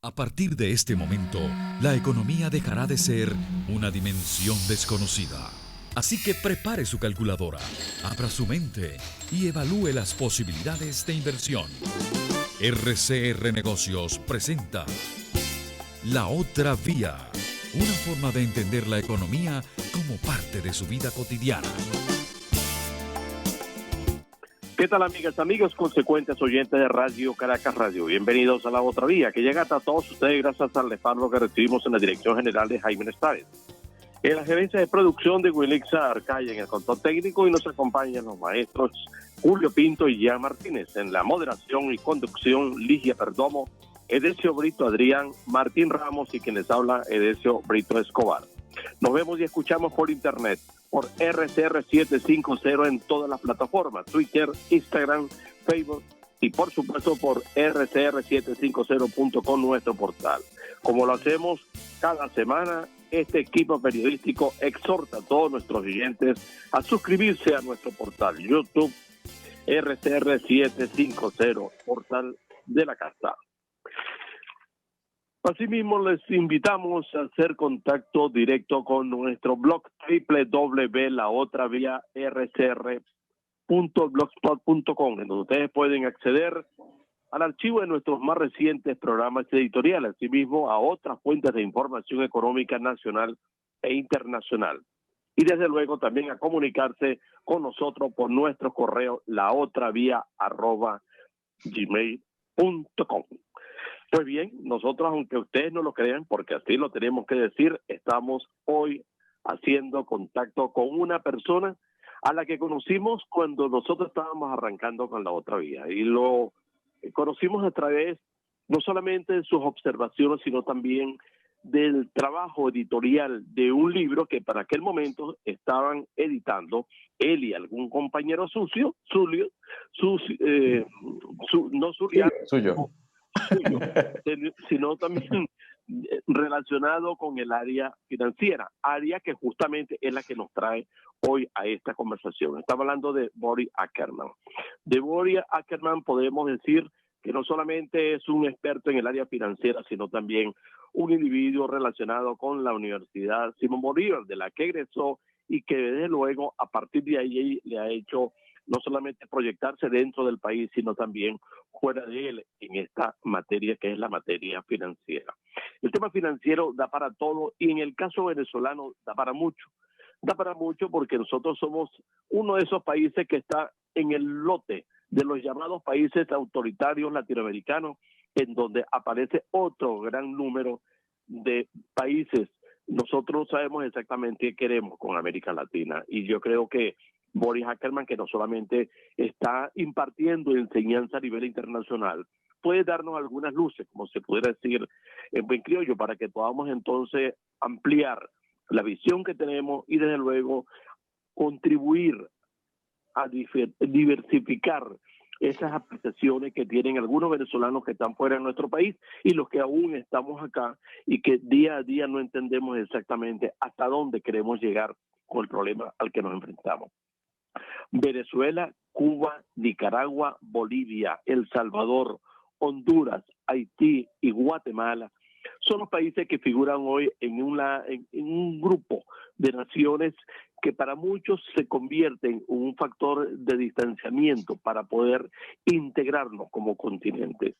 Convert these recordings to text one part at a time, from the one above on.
A partir de este momento, la economía dejará de ser una dimensión desconocida. Así que prepare su calculadora, abra su mente y evalúe las posibilidades de inversión. RCR Negocios presenta La Otra Vía, una forma de entender la economía como parte de su vida cotidiana. ¿Qué tal, amigas, amigos, consecuentes oyentes de Radio Caracas Radio? Bienvenidos a La Otra Vía, que llega hasta todos ustedes gracias al respaldo que recibimos en la dirección general de Jaime Nestárez, en la gerencia de producción de Wilixa Arcaya, en el control técnico, y nos acompañan los maestros Julio Pinto y Jean Martínez, en la moderación y conducción Ligia Perdomo, Edesio Brito Adrián, Martín Ramos y quien les habla, Edesio Brito Escobar. Nos vemos y escuchamos por internet, por RCR 750 en todas las plataformas, Twitter, Instagram, Facebook y por supuesto por rcr750.com, nuestro portal. Como lo hacemos cada semana, este equipo periodístico exhorta a todos nuestros oyentes a suscribirse a nuestro portal YouTube, RCR750, portal de la casa. Asimismo, les invitamos a hacer contacto directo con nuestro blog www.laotraviarcr.blogspot.com, en donde ustedes pueden acceder al archivo de nuestros más recientes programas editoriales, asimismo a otras fuentes de información económica nacional e internacional. Y desde luego también a comunicarse con nosotros por nuestro correo laotravia@gmail.com. Pues bien, nosotros, aunque ustedes no lo crean, porque así lo tenemos que decir, estamos hoy haciendo contacto con una persona a la que conocimos cuando nosotros estábamos arrancando con La Otra Vía. Y lo conocimos a través no solamente de sus observaciones, sino también del trabajo editorial de un libro que para aquel momento estaban editando él y algún compañero suyo, sino también relacionado con el área financiera, área que justamente es la que nos trae hoy a esta conversación. Estamos hablando de Boris Ackerman. De Boris Ackerman podemos decir que no solamente es un experto en el área financiera, sino también un individuo relacionado con la Universidad Simón Bolívar, de la que egresó y que desde luego a partir de ahí le ha hecho no solamente proyectarse dentro del país, sino también fuera de él en esta materia que es la materia financiera. El tema financiero da para todo y en el caso venezolano da para mucho. Da para mucho porque nosotros somos uno de esos países que está en el lote de los llamados países autoritarios latinoamericanos, en donde aparece otro gran número de países. Nosotros sabemos exactamente qué queremos con América Latina y yo creo que Boris Ackerman, que no solamente está impartiendo enseñanza a nivel internacional, puede darnos algunas luces, como se pudiera decir en buen criollo, para que podamos entonces ampliar la visión que tenemos y desde luego contribuir a diversificar esas apreciaciones que tienen algunos venezolanos que están fuera de nuestro país y los que aún estamos acá y que día a día no entendemos exactamente hasta dónde queremos llegar con el problema al que nos enfrentamos. Venezuela, Cuba, Nicaragua, Bolivia, El Salvador, Honduras, Haití y Guatemala son los países que figuran hoy en un grupo de naciones que para muchos se convierten en un factor de distanciamiento para poder integrarnos como continente.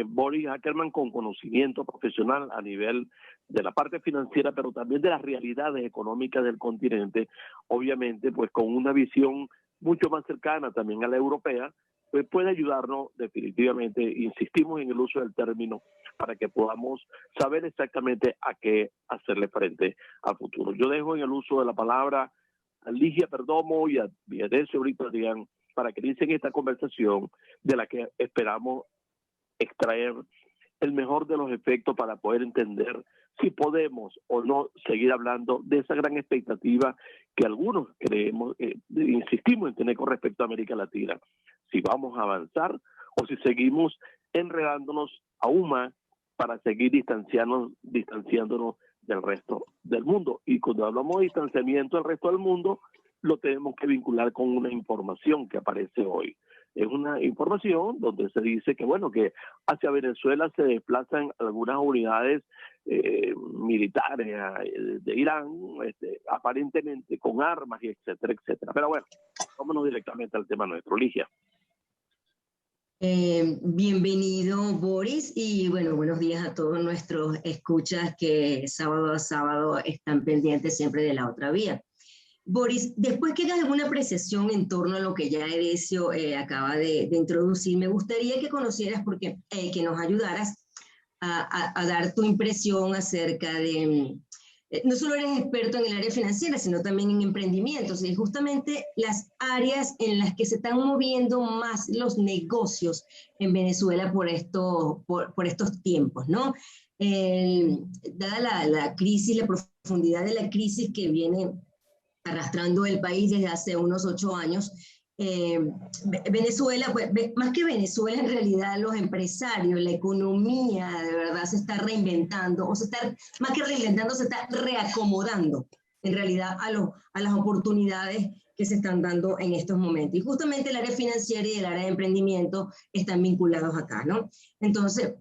Boris Ackerman, con conocimiento profesional a nivel de la parte financiera, pero también de las realidades económicas del continente, obviamente pues con una visión mucho más cercana también a la europea, pues puede ayudarnos definitivamente, insistimos en el uso del término, para que podamos saber exactamente a qué hacerle frente a futuro. Yo dejo en el uso de la palabra a Ligia Perdomo y a Edesio Brito Adrián para que inicien esta conversación de la que esperamos extraer el mejor de los efectos para poder entender si podemos o no seguir hablando de esa gran expectativa que algunos creemos, insistimos en tener con respecto a América Latina. Si vamos a avanzar o si seguimos enredándonos aún más para seguir distanciándonos del resto del mundo. Y cuando hablamos de distanciamiento del resto del mundo, lo tenemos que vincular con una información que aparece hoy. Es una información donde se dice que, bueno, que hacia Venezuela se desplazan algunas unidades militares de Irán, aparentemente con armas y etcétera, etcétera. Pero bueno, vámonos directamente al tema nuestro, Ligia. Bienvenido, Boris, y bueno, buenos días a todos nuestros escuchas que sábado a sábado están pendientes siempre de la otra vía. Boris, después que hagas alguna apreciación en torno a lo que ya Edesio acaba de introducir, me gustaría que conocieras, porque que nos ayudaras a dar tu impresión acerca de, no solo eres experto en el área financiera, sino también en emprendimientos, y justamente las áreas en las que se están moviendo más los negocios en Venezuela por estos tiempos, ¿no? Dada la crisis, la profundidad de la crisis que viene arrastrando el país desde hace unos 8 años, Venezuela, pues, más que Venezuela, en realidad los empresarios, la economía de verdad se está reinventando, o se está, más que reinventando, se está reacomodando en realidad a las oportunidades que se están dando en estos momentos. Y justamente el área financiera y el área de emprendimiento están vinculados acá, ¿no? Entonces,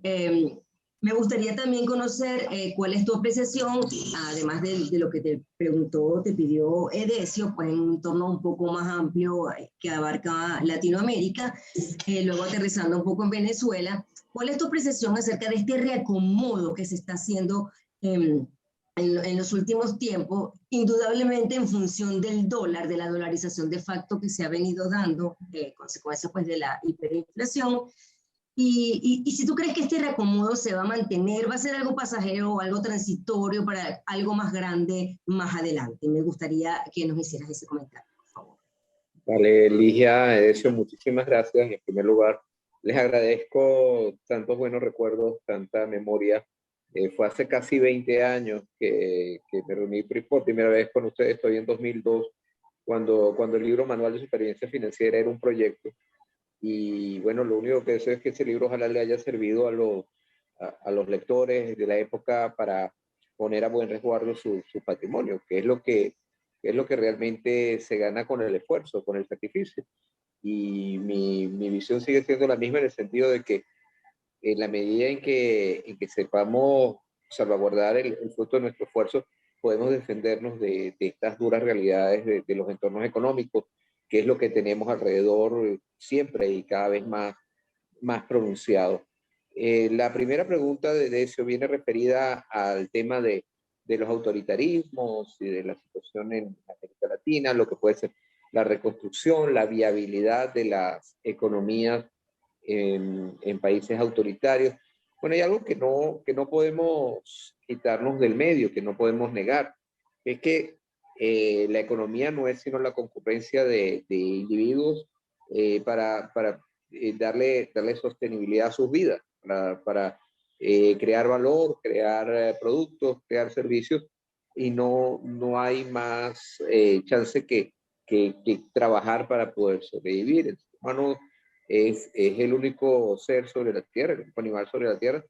me gustaría también conocer cuál es tu apreciación, además de lo que te preguntó, te pidió Edesio, pues en un entorno un poco más amplio que abarca Latinoamérica, luego aterrizando un poco en Venezuela. ¿Cuál es tu apreciación acerca de este reacomodo que se está haciendo en los últimos tiempos, indudablemente en función del dólar, de la dolarización de facto que se ha venido dando, consecuencia pues de la hiperinflación? Y si tú crees que este reacomodo se va a mantener, va a ser algo pasajero o algo transitorio para algo más grande más adelante. Me gustaría que nos hicieras ese comentario, por favor. Vale, Ligia, Edesio, muchísimas gracias. En primer lugar, les agradezco tantos buenos recuerdos, tanta memoria. Fue hace casi 20 años que me reuní por primera vez con ustedes. Estoy en 2002, cuando el libro Manual de su experiencia financiera era un proyecto. Y bueno, lo único que deseo es que ese libro ojalá le haya servido a los lectores de la época para poner a buen resguardo su patrimonio, que es lo que realmente se gana con el esfuerzo, con el sacrificio. Y mi visión sigue siendo la misma, en el sentido de que en la medida en que sepamos salvaguardar el fruto de nuestro esfuerzo, podemos defendernos de estas duras realidades de los entornos económicos, que es lo que tenemos alrededor siempre y cada vez más pronunciado. La primera pregunta de Decio viene referida al tema de los autoritarismos y de la situación en América Latina, lo que puede ser la reconstrucción, la viabilidad de las economías en países autoritarios. Bueno, hay algo que no podemos quitarnos del medio, que no podemos negar, es que la economía no es sino la concurrencia de individuos para darle sostenibilidad a sus vidas, para crear valor, crear productos, crear servicios, y no hay más chance que trabajar para poder sobrevivir. El ser humano es el único ser sobre la tierra, el único animal sobre la tierra,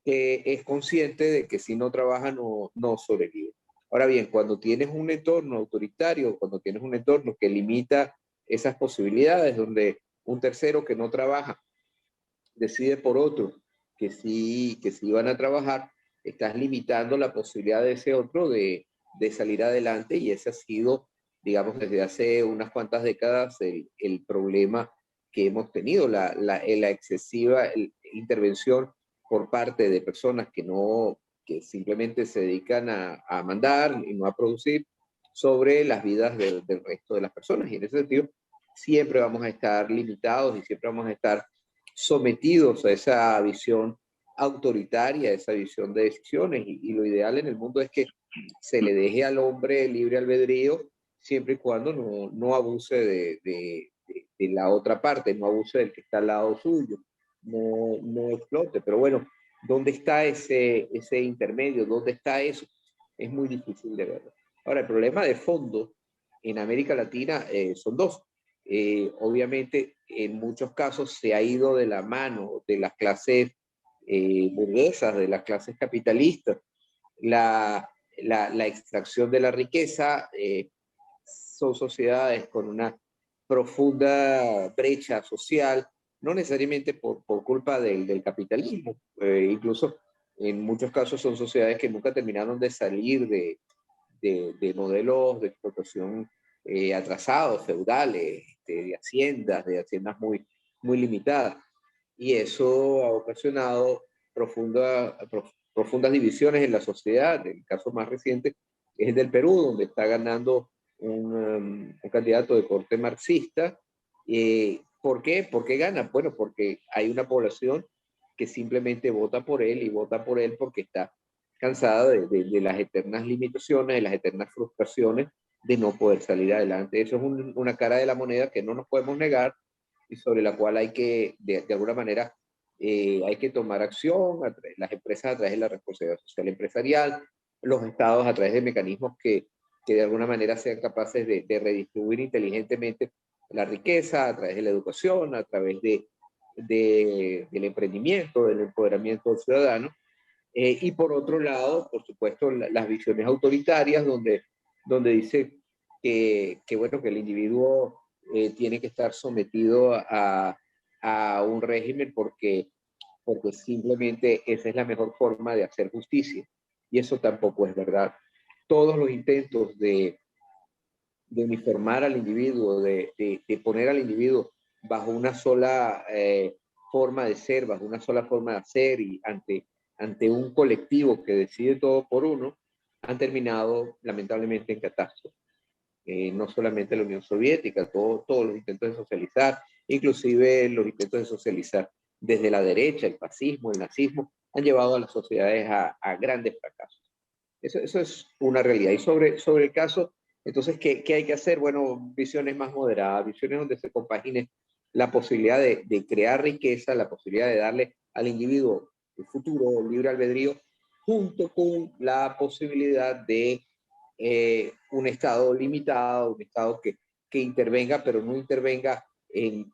que es consciente de que si no trabaja no sobrevive. Ahora bien, cuando tienes un entorno autoritario, cuando tienes un entorno que limita esas posibilidades, donde un tercero que no trabaja decide por otro que sí van a trabajar, estás limitando la posibilidad de ese otro de salir adelante, y ese ha sido, digamos, desde hace unas cuantas décadas el problema que hemos tenido, la excesiva intervención por parte de personas que simplemente se dedican a mandar y no a producir sobre las vidas del resto de las personas. Y en ese sentido, siempre vamos a estar limitados y siempre vamos a estar sometidos a esa visión autoritaria, a esa visión de decisiones. Y lo ideal en el mundo es que se le deje al hombre libre albedrío, siempre y cuando no abuse de la otra parte, no abuse del que está al lado suyo, no explote. Pero bueno, ¿dónde está ese intermedio? ¿Dónde está eso? Es muy difícil de verlo. Ahora, el problema de fondo en América Latina son dos. Obviamente, en muchos casos se ha ido de la mano de las clases burguesas, de las clases capitalistas, la extracción de la riqueza. Son sociedades con una profunda brecha social, no necesariamente por culpa del capitalismo. Incluso en muchos casos son sociedades que nunca terminaron de salir de modelos de explotación atrasados, feudales, de haciendas muy, muy limitadas. Y eso ha ocasionado profundas divisiones en la sociedad. El caso más reciente es el del Perú, donde está ganando un candidato de corte marxista. ¿Por qué? ¿Por qué gana? Bueno, porque hay una población que simplemente vota por él y vota por él porque está cansada de las eternas limitaciones, de las eternas frustraciones de no poder salir adelante. Eso es una cara de la moneda que no nos podemos negar y sobre la cual hay que, de alguna manera, hay que tomar acción, las empresas a través de la responsabilidad social empresarial, los estados a través de mecanismos que de alguna manera sean capaces de redistribuir inteligentemente la riqueza a través de la educación, a través del emprendimiento, del empoderamiento del ciudadano. Y por otro lado, por supuesto, las visiones autoritarias donde dice bueno, que el individuo tiene que estar sometido a un régimen porque simplemente esa es la mejor forma de hacer justicia. Y eso tampoco es verdad. Todos los intentos de uniformar al individuo, de poner al individuo bajo una sola forma de ser, bajo una sola forma de hacer y ante un colectivo que decide todo por uno, han terminado lamentablemente en catástrofe. No solamente la Unión Soviética, todos los intentos de socializar, inclusive los intentos de socializar desde la derecha, el fascismo, el nazismo, han llevado a las sociedades a grandes fracasos. Eso es una realidad. Y sobre el caso, entonces, ¿qué hay que hacer? Bueno, visiones más moderadas, visiones donde se compagine la posibilidad de crear riqueza, la posibilidad de darle al individuo el futuro, libre albedrío, junto con la posibilidad de un Estado limitado, un Estado que intervenga, pero no intervenga en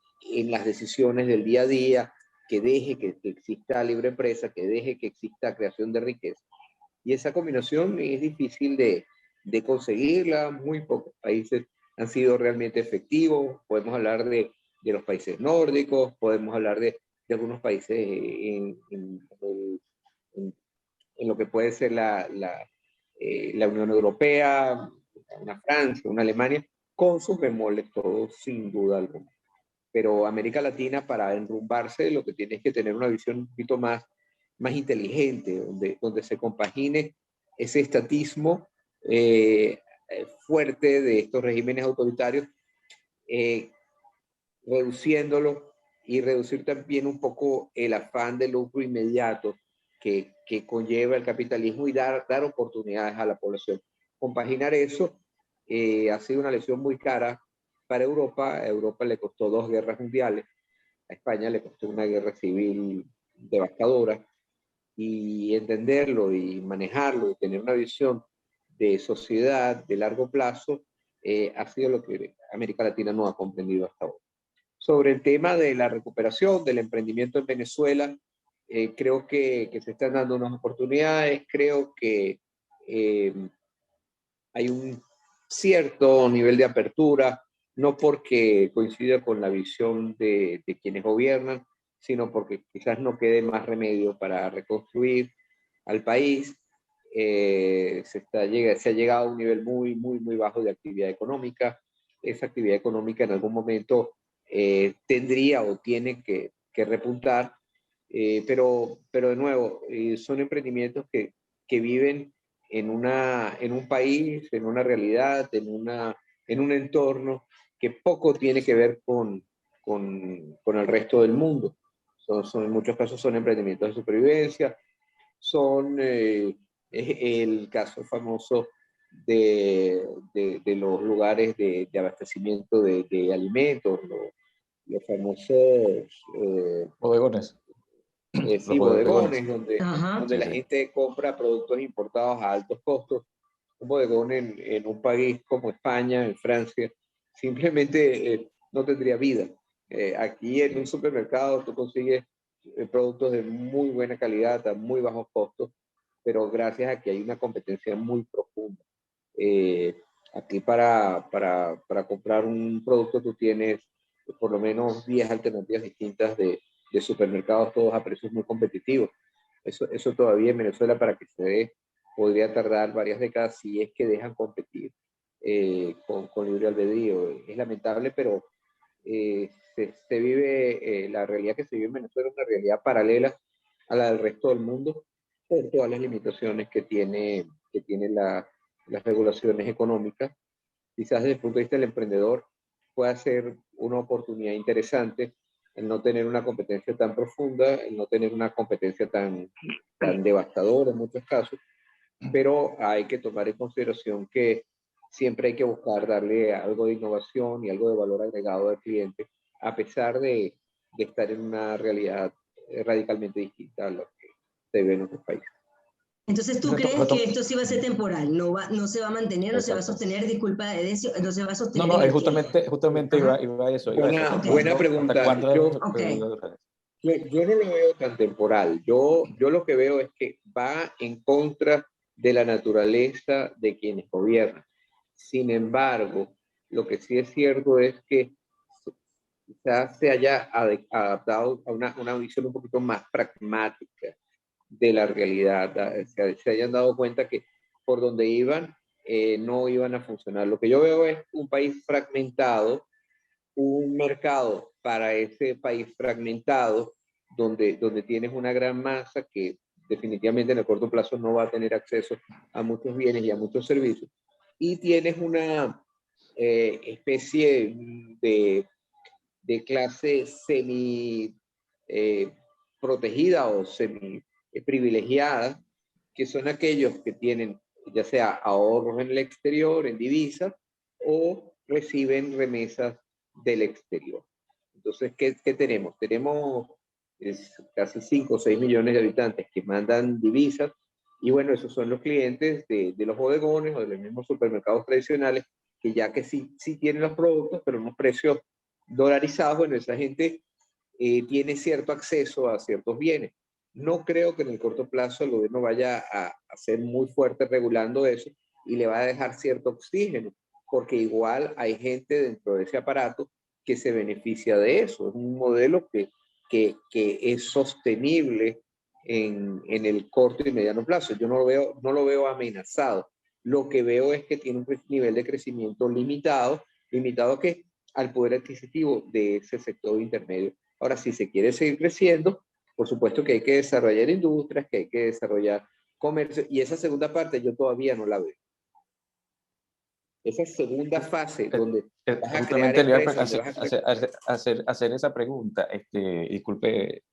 las decisiones del día a día, que deje que exista libre empresa, que deje que exista creación de riqueza. Y esa combinación es difícil de conseguirla. Muy pocos países han sido realmente efectivos. Podemos hablar de los países nórdicos, podemos hablar de algunos países en lo que puede ser la Unión Europea, una Francia, una Alemania, con sus bemoles todos, sin duda alguna. Pero América Latina, para enrumbarse, lo que tiene es que tener una visión un poquito más inteligente, donde se compagine ese estatismo fuerte de estos regímenes autoritarios, reduciéndolo y reducir también un poco el afán de lucro inmediato que conlleva el capitalismo y dar oportunidades a la población. Compaginar eso ha sido una lección muy cara para Europa. A Europa le costó 2 guerras mundiales, a España le costó una guerra civil devastadora, y entenderlo y manejarlo y tener una visión de sociedad de largo plazo ha sido lo que América Latina no ha comprendido hasta ahora. Sobre el tema de la recuperación del emprendimiento en Venezuela, creo que se están dando unas oportunidades, creo que hay un cierto nivel de apertura, no porque coincida con la visión de quienes gobiernan, sino porque quizás no quede más remedio para reconstruir al país. Se ha llegado a un nivel muy, muy, muy bajo de actividad económica. Esa actividad económica en algún momento tendría o tiene que repuntar, pero de nuevo, son emprendimientos que viven en un país, en una realidad, en un entorno que poco tiene que ver con el resto del mundo. En muchos casos son emprendimientos de supervivencia, son el caso famoso de los lugares de abastecimiento de alimentos, los famosos bodegones. Sí, bodegones, donde la gente compra productos importados a altos costos. Un bodegón en un país como España, en Francia, simplemente no tendría vida. Aquí en un supermercado tú consigues productos de muy buena calidad, a muy bajos costos, pero gracias a que hay una competencia muy profunda. Aquí para comprar un producto tú tienes por lo menos 10 alternativas distintas de supermercados, todos a precios muy competitivos. Eso todavía en Venezuela para que se dé podría tardar varias décadas si es que dejan competir con libre albedrío. Es lamentable, pero se vive, la realidad que se vive en Venezuela es una realidad paralela a la del resto del mundo por todas las limitaciones que tiene las regulaciones económicas. Quizás desde el punto de vista del emprendedor pueda ser una oportunidad interesante el no tener una competencia tan profunda, el no tener una competencia tan devastadora en muchos casos, pero hay que tomar en consideración que siempre hay que buscar darle algo de innovación y algo de valor agregado al cliente, a pesar de estar en una realidad radicalmente distinta a lo que se ve en otros países. Entonces, ¿tú crees que esto sí va a ser temporal? No se va a mantener, no se va a sostener, disculpa, Edesio, no se va a sostener. No, justamente iba a eso. Buena pregunta. Okay. Yo no lo veo tan temporal. Yo lo que veo es que va en contra de la naturaleza de quienes gobiernan. Sin embargo, lo que sí es cierto es que quizás se haya adaptado a una visión un poquito más pragmática de la realidad. Se hayan dado cuenta que por donde iban no iban a funcionar. Lo que yo veo es un país fragmentado, un mercado para ese país fragmentado, donde tienes una gran masa que definitivamente en el corto plazo no va a tener acceso a muchos bienes y a muchos servicios, y tienes una especie de clase semi protegida o semi privilegiada, que son aquellos que tienen ya sea ahorros en el exterior, en divisas, o reciben remesas del exterior. Entonces, ¿qué tenemos? Tenemos casi 5 o 6 millones de habitantes que mandan divisas, y bueno, esos son los clientes de los bodegones o de los mismos supermercados tradicionales, que ya que sí tienen los productos, pero unos precios dolarizados. Bueno, esa gente tiene cierto acceso a ciertos bienes. No creo que en el corto plazo el gobierno vaya a ser muy fuerte regulando eso y le va a dejar cierto oxígeno, porque igual hay gente dentro de ese aparato que se beneficia de eso. Es un modelo que es sostenible en el corto y mediano plazo. Yo no lo veo amenazado. Lo que veo es que tiene un nivel de crecimiento limitado que al poder adquisitivo de ese sector intermedio. Ahora, si se quiere seguir creciendo, por supuesto que hay que desarrollar industrias, que hay que desarrollar comercio, y esa segunda parte yo todavía no la veo. Esa segunda fase donde vas a crear empresas, le iba a hacer esa pregunta, disculpe,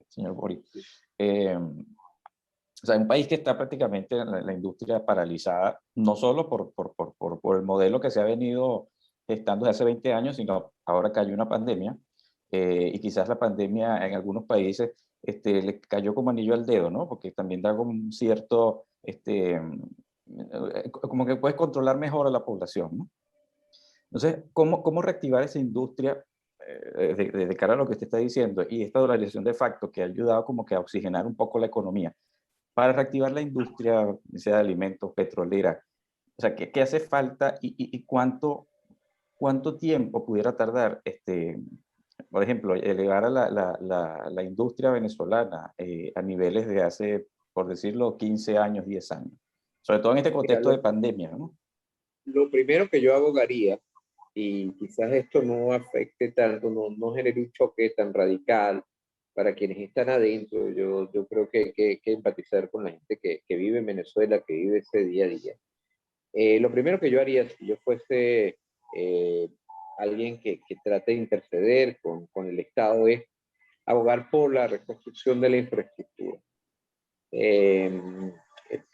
señor Boris. O sea, un país que está prácticamente la industria paralizada, no solo por el modelo que se ha venido gestando desde hace 20 años, sino ahora que hay una pandemia, y quizás la pandemia en algunos países le cayó como anillo al dedo, ¿no? Porque también da como un cierto, como que puedes controlar mejor a la población, ¿no? Entonces, ¿cómo reactivar esa industria de cara a lo que usted está diciendo y esta dolarización de facto que ha ayudado como que a oxigenar un poco la economía para reactivar la industria, sea de alimentos, petrolera? O sea, ¿qué hace falta y cuánto tiempo pudiera tardar, por ejemplo, elevar a la industria venezolana a niveles de hace, por decirlo, 15 años, 10 años? Sobre todo en este contexto de pandemia, ¿no? Lo primero que yo abogaría, y quizás esto no afecte tanto, no genere un choque tan radical para quienes están adentro. Yo creo que hay que empatizar con la gente que vive en Venezuela, que vive ese día a día. Lo primero que yo haría si yo fuese alguien que trate de interceder con el Estado es abogar por la reconstrucción de la infraestructura. El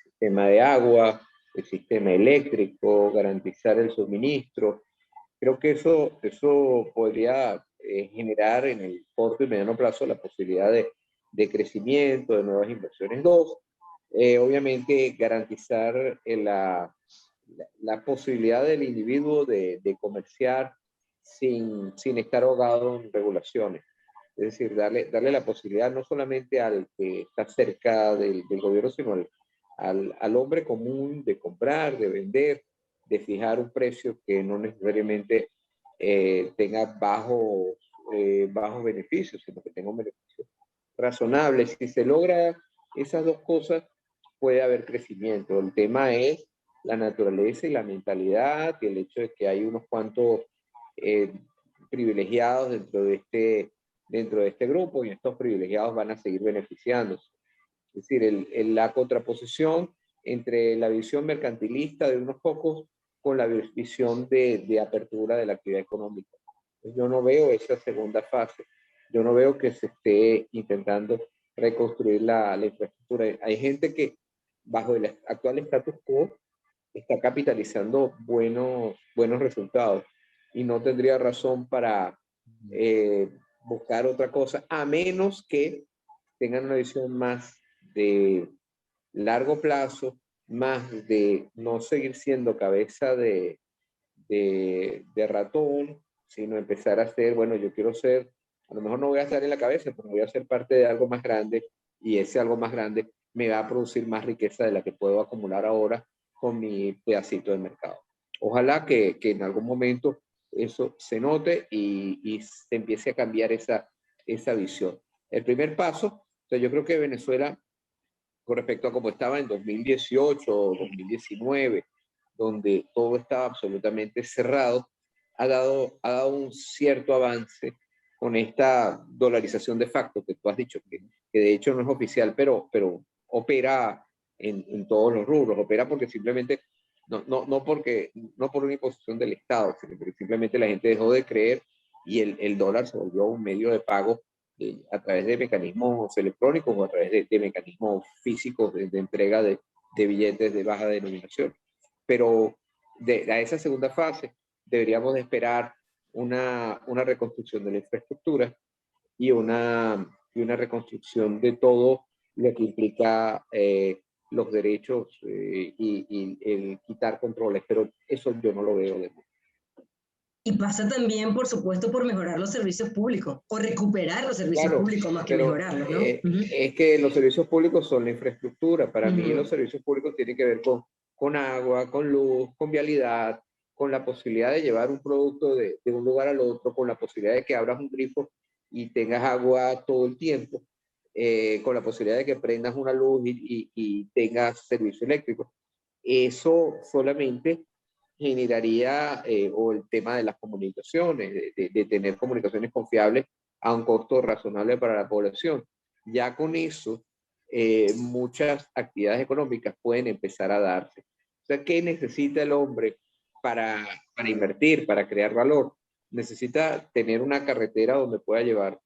sistema de agua, el sistema eléctrico, garantizar el suministro. Creo que eso podría generar en el corto y mediano plazo la posibilidad de crecimiento, de nuevas inversiones. Dos, obviamente garantizar la posibilidad del individuo de comerciar sin estar ahogado en regulaciones. Es decir, darle la posibilidad no solamente al que está cerca del gobierno, sino al hombre común de comprar, de vender, fijar un precio que no necesariamente tenga bajos beneficios, sino que tenga un beneficio razonable. Si se logra esas dos cosas, puede haber crecimiento. El tema es la naturaleza y la mentalidad y el hecho de que hay unos cuantos privilegiados dentro de este grupo, y estos privilegiados van a seguir beneficiándose. Es decir, la contraposición entre la visión mercantilista de unos pocos con la visión de apertura de la actividad económica. Yo no veo esa segunda fase. Yo no veo que se esté intentando reconstruir la infraestructura. Hay gente que bajo el actual status quo está capitalizando buenos resultados y no tendría razón para buscar otra cosa, a menos que tengan una visión más de largo plazo, más de no seguir siendo cabeza de ratón, sino empezar a ser, bueno, yo quiero ser, a lo mejor no voy a estar en la cabeza, pero voy a ser parte de algo más grande, y ese algo más grande me va a producir más riqueza de la que puedo acumular ahora con mi pedacito de mercado. Ojalá que en algún momento eso se note y se empiece a cambiar esa visión. El primer paso, o sea, yo creo que Venezuela, con respecto a cómo estaba en 2018 o 2019, donde todo estaba absolutamente cerrado, ha dado un cierto avance con esta dolarización de facto que tú has dicho, que de hecho no es oficial, pero opera en todos los rubros, opera porque simplemente, no por una imposición del Estado, sino porque simplemente la gente dejó de creer y el dólar se volvió un medio de pago a través de mecanismos electrónicos o a través de mecanismos físicos de entrega de billetes de baja denominación. Pero a esa segunda fase deberíamos de esperar una reconstrucción de la infraestructura y una reconstrucción de todo lo que implica los derechos y el quitar controles, pero eso yo no lo veo de nuevo. Y pasa también, por supuesto, por mejorar los servicios públicos o recuperar los servicios públicos más que mejorarlos, ¿no? Es que los servicios públicos son la infraestructura. Para mí los servicios públicos tienen que ver con agua, con luz, con vialidad, con la posibilidad de llevar un producto de un lugar al otro, con la posibilidad de que abras un grifo y tengas agua todo el tiempo, con la posibilidad de que prendas una luz y tengas servicio eléctrico. Eso solamente generaría, o el tema de las comunicaciones, de tener comunicaciones confiables a un costo razonable para la población. Ya con eso, muchas actividades económicas pueden empezar a darse. O sea, ¿qué necesita el hombre para invertir, para crear valor? Necesita tener una carretera donde pueda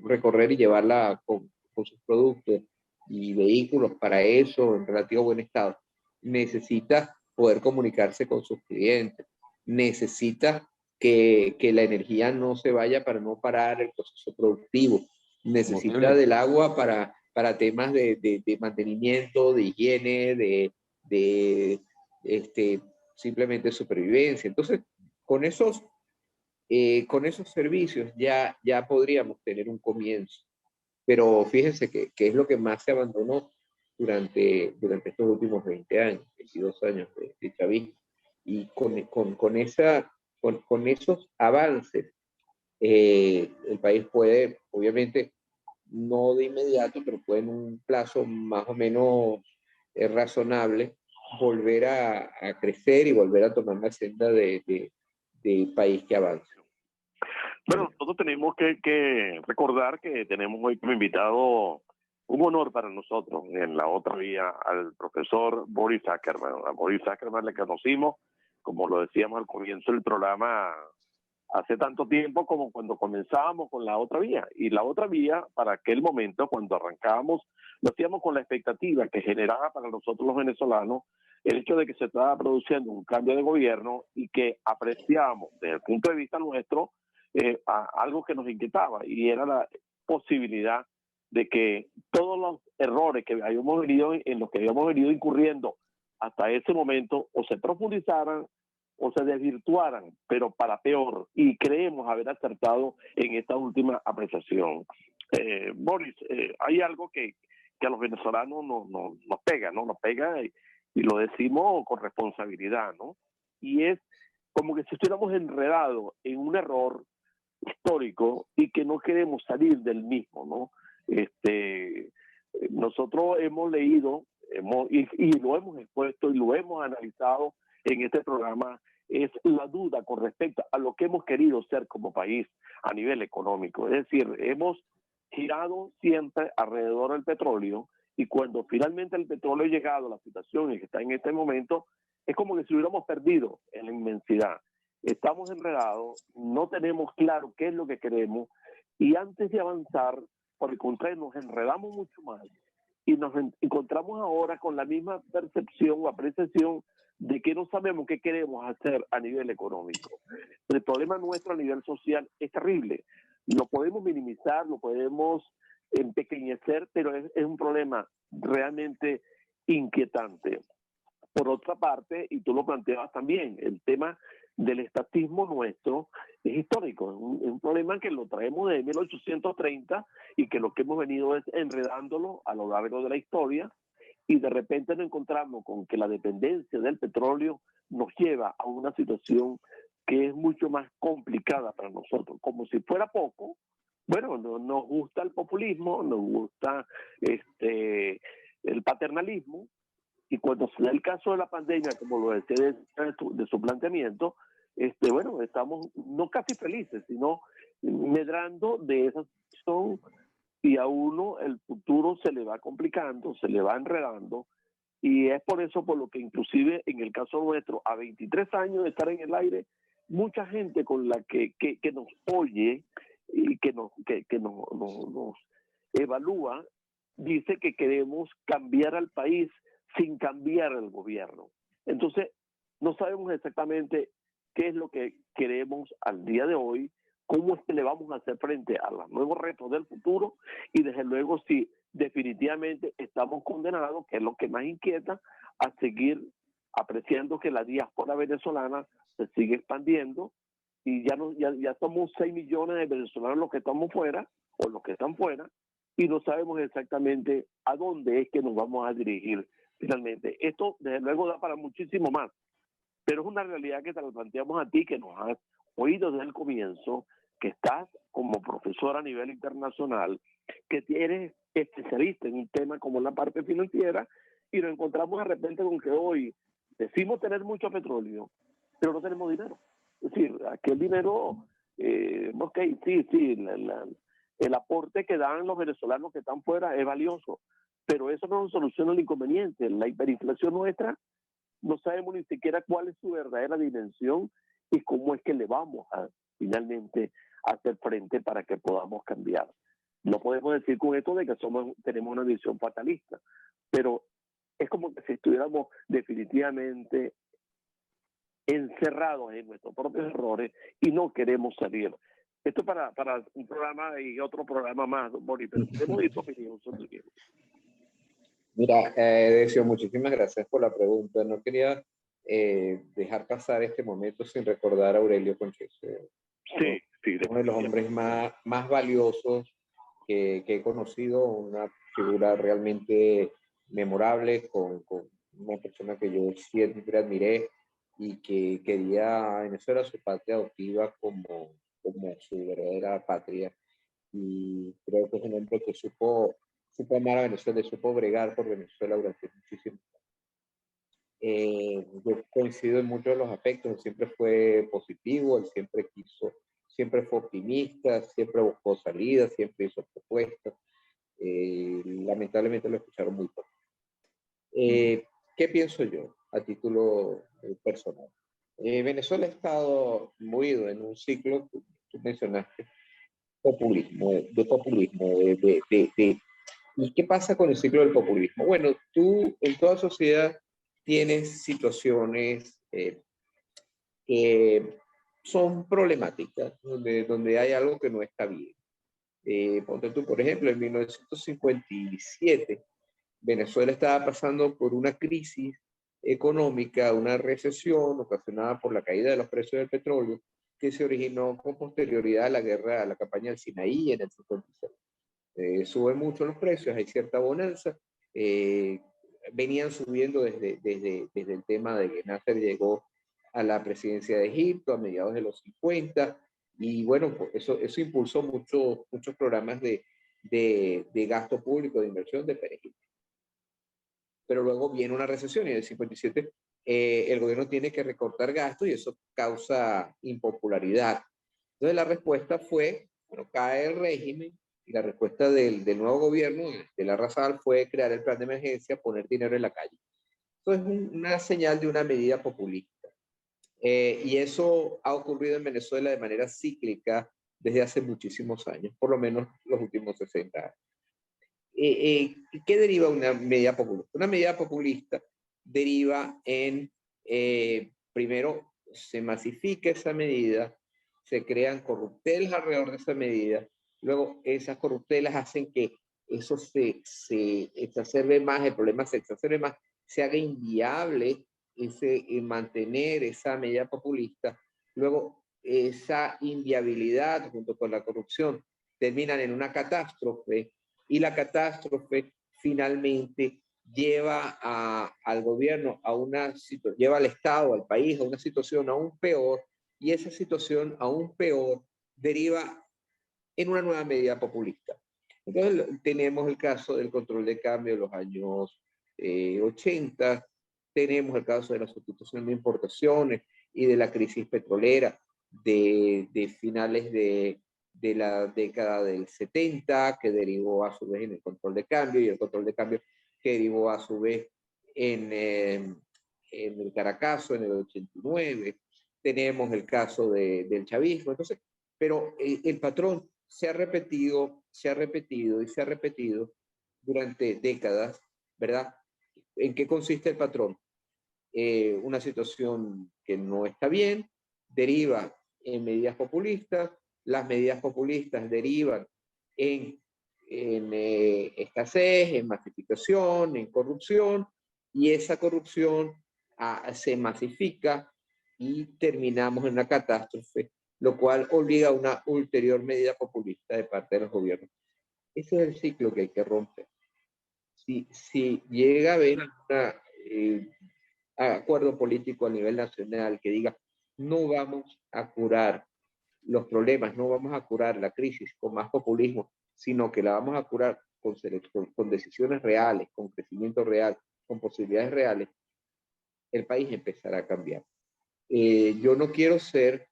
recorrer y llevarla con sus productos y vehículos para eso en relativo buen estado. Necesita poder comunicarse con sus clientes. Necesita que la energía no se vaya para no parar el proceso productivo. Necesita del agua para temas de mantenimiento, de higiene, simplemente supervivencia. Entonces, con esos servicios ya podríamos tener un comienzo. Pero fíjense que es lo que más se abandonó durante estos últimos 20 años, 22 años de chavismo. Y con esos avances, el país puede, obviamente, no de inmediato, pero puede en un plazo más o menos razonable, volver a crecer y volver a tomar la senda de país que avanza. Bueno, nosotros tenemos que recordar que tenemos hoy como invitado, un honor para nosotros, en la otra vía, al profesor Boris Ackerman. A Boris Ackerman le conocimos, como lo decíamos al comienzo del programa, hace tanto tiempo como cuando comenzábamos con la otra vía. Y la otra vía, para aquel momento, cuando arrancábamos, lo hacíamos con la expectativa que generaba para nosotros los venezolanos el hecho de que se estaba produciendo un cambio de gobierno y que apreciábamos, desde el punto de vista nuestro, algo que nos inquietaba, y era la posibilidad de que todos los errores que habíamos venido, en los que habíamos venido incurriendo hasta ese momento, o se profundizaran o se desvirtuaran, pero para peor, y creemos haber acertado en esta última apreciación. Boris, hay algo que a los venezolanos nos pega, ¿no? Nos pega, y y lo decimos con responsabilidad, ¿no? Y es como que si estuviéramos enredados en un error histórico y que no queremos salir del mismo, ¿no? Nosotros hemos leído y lo hemos expuesto y lo hemos analizado en este programa, es la duda con respecto a lo que hemos querido ser como país a nivel económico. Es decir, hemos girado siempre alrededor del petróleo y cuando finalmente el petróleo ha llegado a la situación en que está en este momento, es como que si hubiéramos perdido en la inmensidad. Estamos enredados, no tenemos claro qué es lo que queremos y antes de avanzar, por el contrario, nos enredamos mucho más y nos encontramos ahora con la misma percepción o apreciación de que no sabemos qué queremos hacer a nivel económico. El problema nuestro a nivel social es terrible. Lo podemos minimizar, lo podemos empequeñecer, pero es un problema realmente inquietante. Por otra parte, y tú lo planteabas también, el tema del estatismo nuestro es histórico, es un problema que lo traemos de 1830 y que lo que hemos venido es enredándolo a lo largo de la historia y de repente nos encontramos con que la dependencia del petróleo nos lleva a una situación que es mucho más complicada para nosotros. Como si fuera poco, bueno, nos gusta el populismo, nos gusta el paternalismo, y cuando se da el caso de la pandemia, como lo decía de su planteamiento, bueno, estamos no casi felices, sino medrando de esa situación y a uno el futuro se le va complicando, se le va enredando y es por eso por lo que inclusive en el caso nuestro, a 23 años de estar en el aire, mucha gente con la que nos oye y que nos evalúa, dice que queremos cambiar al país sin cambiar el gobierno. Entonces, no sabemos exactamente qué es lo que queremos al día de hoy, cómo es que le vamos a hacer frente a los nuevos retos del futuro y desde luego si definitivamente estamos condenados, que es lo que más inquieta, a seguir apreciando que la diáspora venezolana se sigue expandiendo y ya somos 6 millones de venezolanos los que estamos fuera o los que están fuera y no sabemos exactamente a dónde es que nos vamos a dirigir finalmente. Esto desde luego da para muchísimo más, pero es una realidad que te lo planteamos a ti, que nos has oído desde el comienzo, que estás como profesor a nivel internacional, que eres especialista en un tema como la parte financiera, y nos encontramos de repente con que hoy decimos tener mucho petróleo, pero no tenemos dinero. Es decir, aquel dinero, ok, sí, el aporte que dan los venezolanos que están fuera es valioso, pero eso no soluciona el inconveniente. La hiperinflación nuestra, no sabemos ni siquiera cuál es su verdadera dimensión y cómo es que le vamos a finalmente hacer frente para que podamos cambiar. No podemos decir con esto de que tenemos una visión fatalista, pero es como que si estuviéramos definitivamente encerrados en nuestros propios errores y no queremos salir. Esto para un programa y otro programa más, Boris, pero tenemos esta opinión sobre el tiempo. Mira, Decio, muchísimas gracias por la pregunta. No quería dejar pasar este momento sin recordar a Aurelio Conchés. Sí, uno de los hombres más valiosos que he conocido, una figura realmente memorable, con una persona que yo siempre admiré y que quería a Venezuela, su patria adoptiva, como su verdadera patria. Y creo que es un hombre que supo amar a Venezuela y supo bregar por Venezuela durante muchísimo tiempo. Yo coincido en muchos de los aspectos. Él siempre fue positivo, él siempre fue optimista, siempre buscó salidas, siempre hizo propuestas. Lamentablemente lo escucharon muy poco. ¿Qué pienso yo a título personal? Venezuela ha estado movido en un ciclo, tú mencionaste, populismo. ¿Y qué pasa con el ciclo del populismo? Bueno, tú en toda sociedad tienes situaciones que son problemáticas, donde hay algo que no está bien. Ponte tú, por ejemplo, en 1957, Venezuela estaba pasando por una crisis económica, una recesión ocasionada por la caída de los precios del petróleo, que se originó con posterioridad a a la campaña del Sinaí en el 56. Suben mucho los precios, hay cierta bonanza, venían subiendo desde el tema de que Nasser llegó a la presidencia de Egipto a mediados de los 50, y bueno, pues eso impulsó muchos programas de gasto público, de inversión de Perejil. Pero luego viene una recesión y en el 57 el gobierno tiene que recortar gastos y eso causa impopularidad. Entonces la respuesta fue, bueno, cae el régimen, y la respuesta del nuevo gobierno, de la Razal, fue crear el plan de emergencia, poner dinero en la calle. Eso es una señal de una medida populista. Y eso ha ocurrido en Venezuela de manera cíclica desde hace muchísimos años, por lo menos los últimos 60 años. ¿Qué deriva una medida populista? Una medida populista deriva en, primero, se masifica esa medida, se crean corruptelas alrededor de esa medida, luego esas corruptelas hacen que eso se exacerbe más, el problema se exacerbe más, se haga inviable mantener esa medida populista, luego esa inviabilidad junto con la corrupción terminan en una catástrofe, y la catástrofe finalmente lleva al gobierno a una situación, lleva al Estado, al país, a una situación aún peor, y esa situación aún peor deriva en una nueva medida populista. Entonces tenemos el caso del control de cambio de los años 80, tenemos el caso de la sustitución de importaciones y de la crisis petrolera de finales de la década del 70, que derivó a su vez en el control de cambio, y el control de cambio que derivó a su vez en el Caracazo en el 89. Tenemos el caso del chavismo. Entonces, pero el patrón se ha repetido durante décadas, ¿verdad? ¿En qué consiste el patrón? Una situación que no está bien, deriva en medidas populistas, las medidas populistas derivan en escasez, en masificación, en corrupción, y esa corrupción se masifica y terminamos en una catástrofe, lo cual obliga a una ulterior medida populista de parte de los gobiernos. Ese es el ciclo que hay que romper. Si llega a haber un acuerdo político a nivel nacional que diga no vamos a curar los problemas, no vamos a curar la crisis con más populismo, sino que la vamos a curar con decisiones reales, con crecimiento real, con posibilidades reales, el país empezará a cambiar. Yo no quiero ser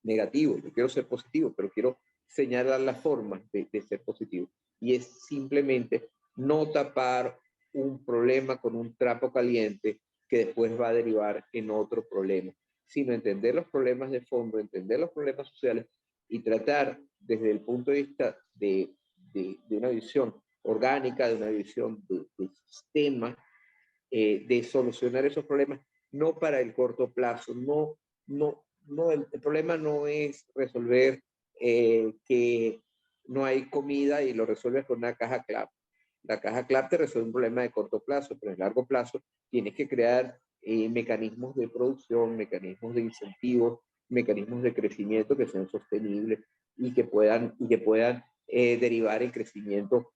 negativo, yo quiero ser positivo, pero quiero señalar las formas de ser positivo. Y es simplemente no tapar un problema con un trapo caliente que después va a derivar en otro problema, sino entender los problemas de fondo, entender los problemas sociales y tratar desde el punto de vista de una visión orgánica, de una visión de sistema, de solucionar esos problemas, no para el corto plazo. El problema no es resolver que no hay comida y lo resuelves con una caja CLAP. La caja CLAP te resuelve un problema de corto plazo, pero en largo plazo tienes que crear mecanismos de producción, mecanismos de incentivos, mecanismos de crecimiento que sean sostenibles y que puedan derivar en crecimiento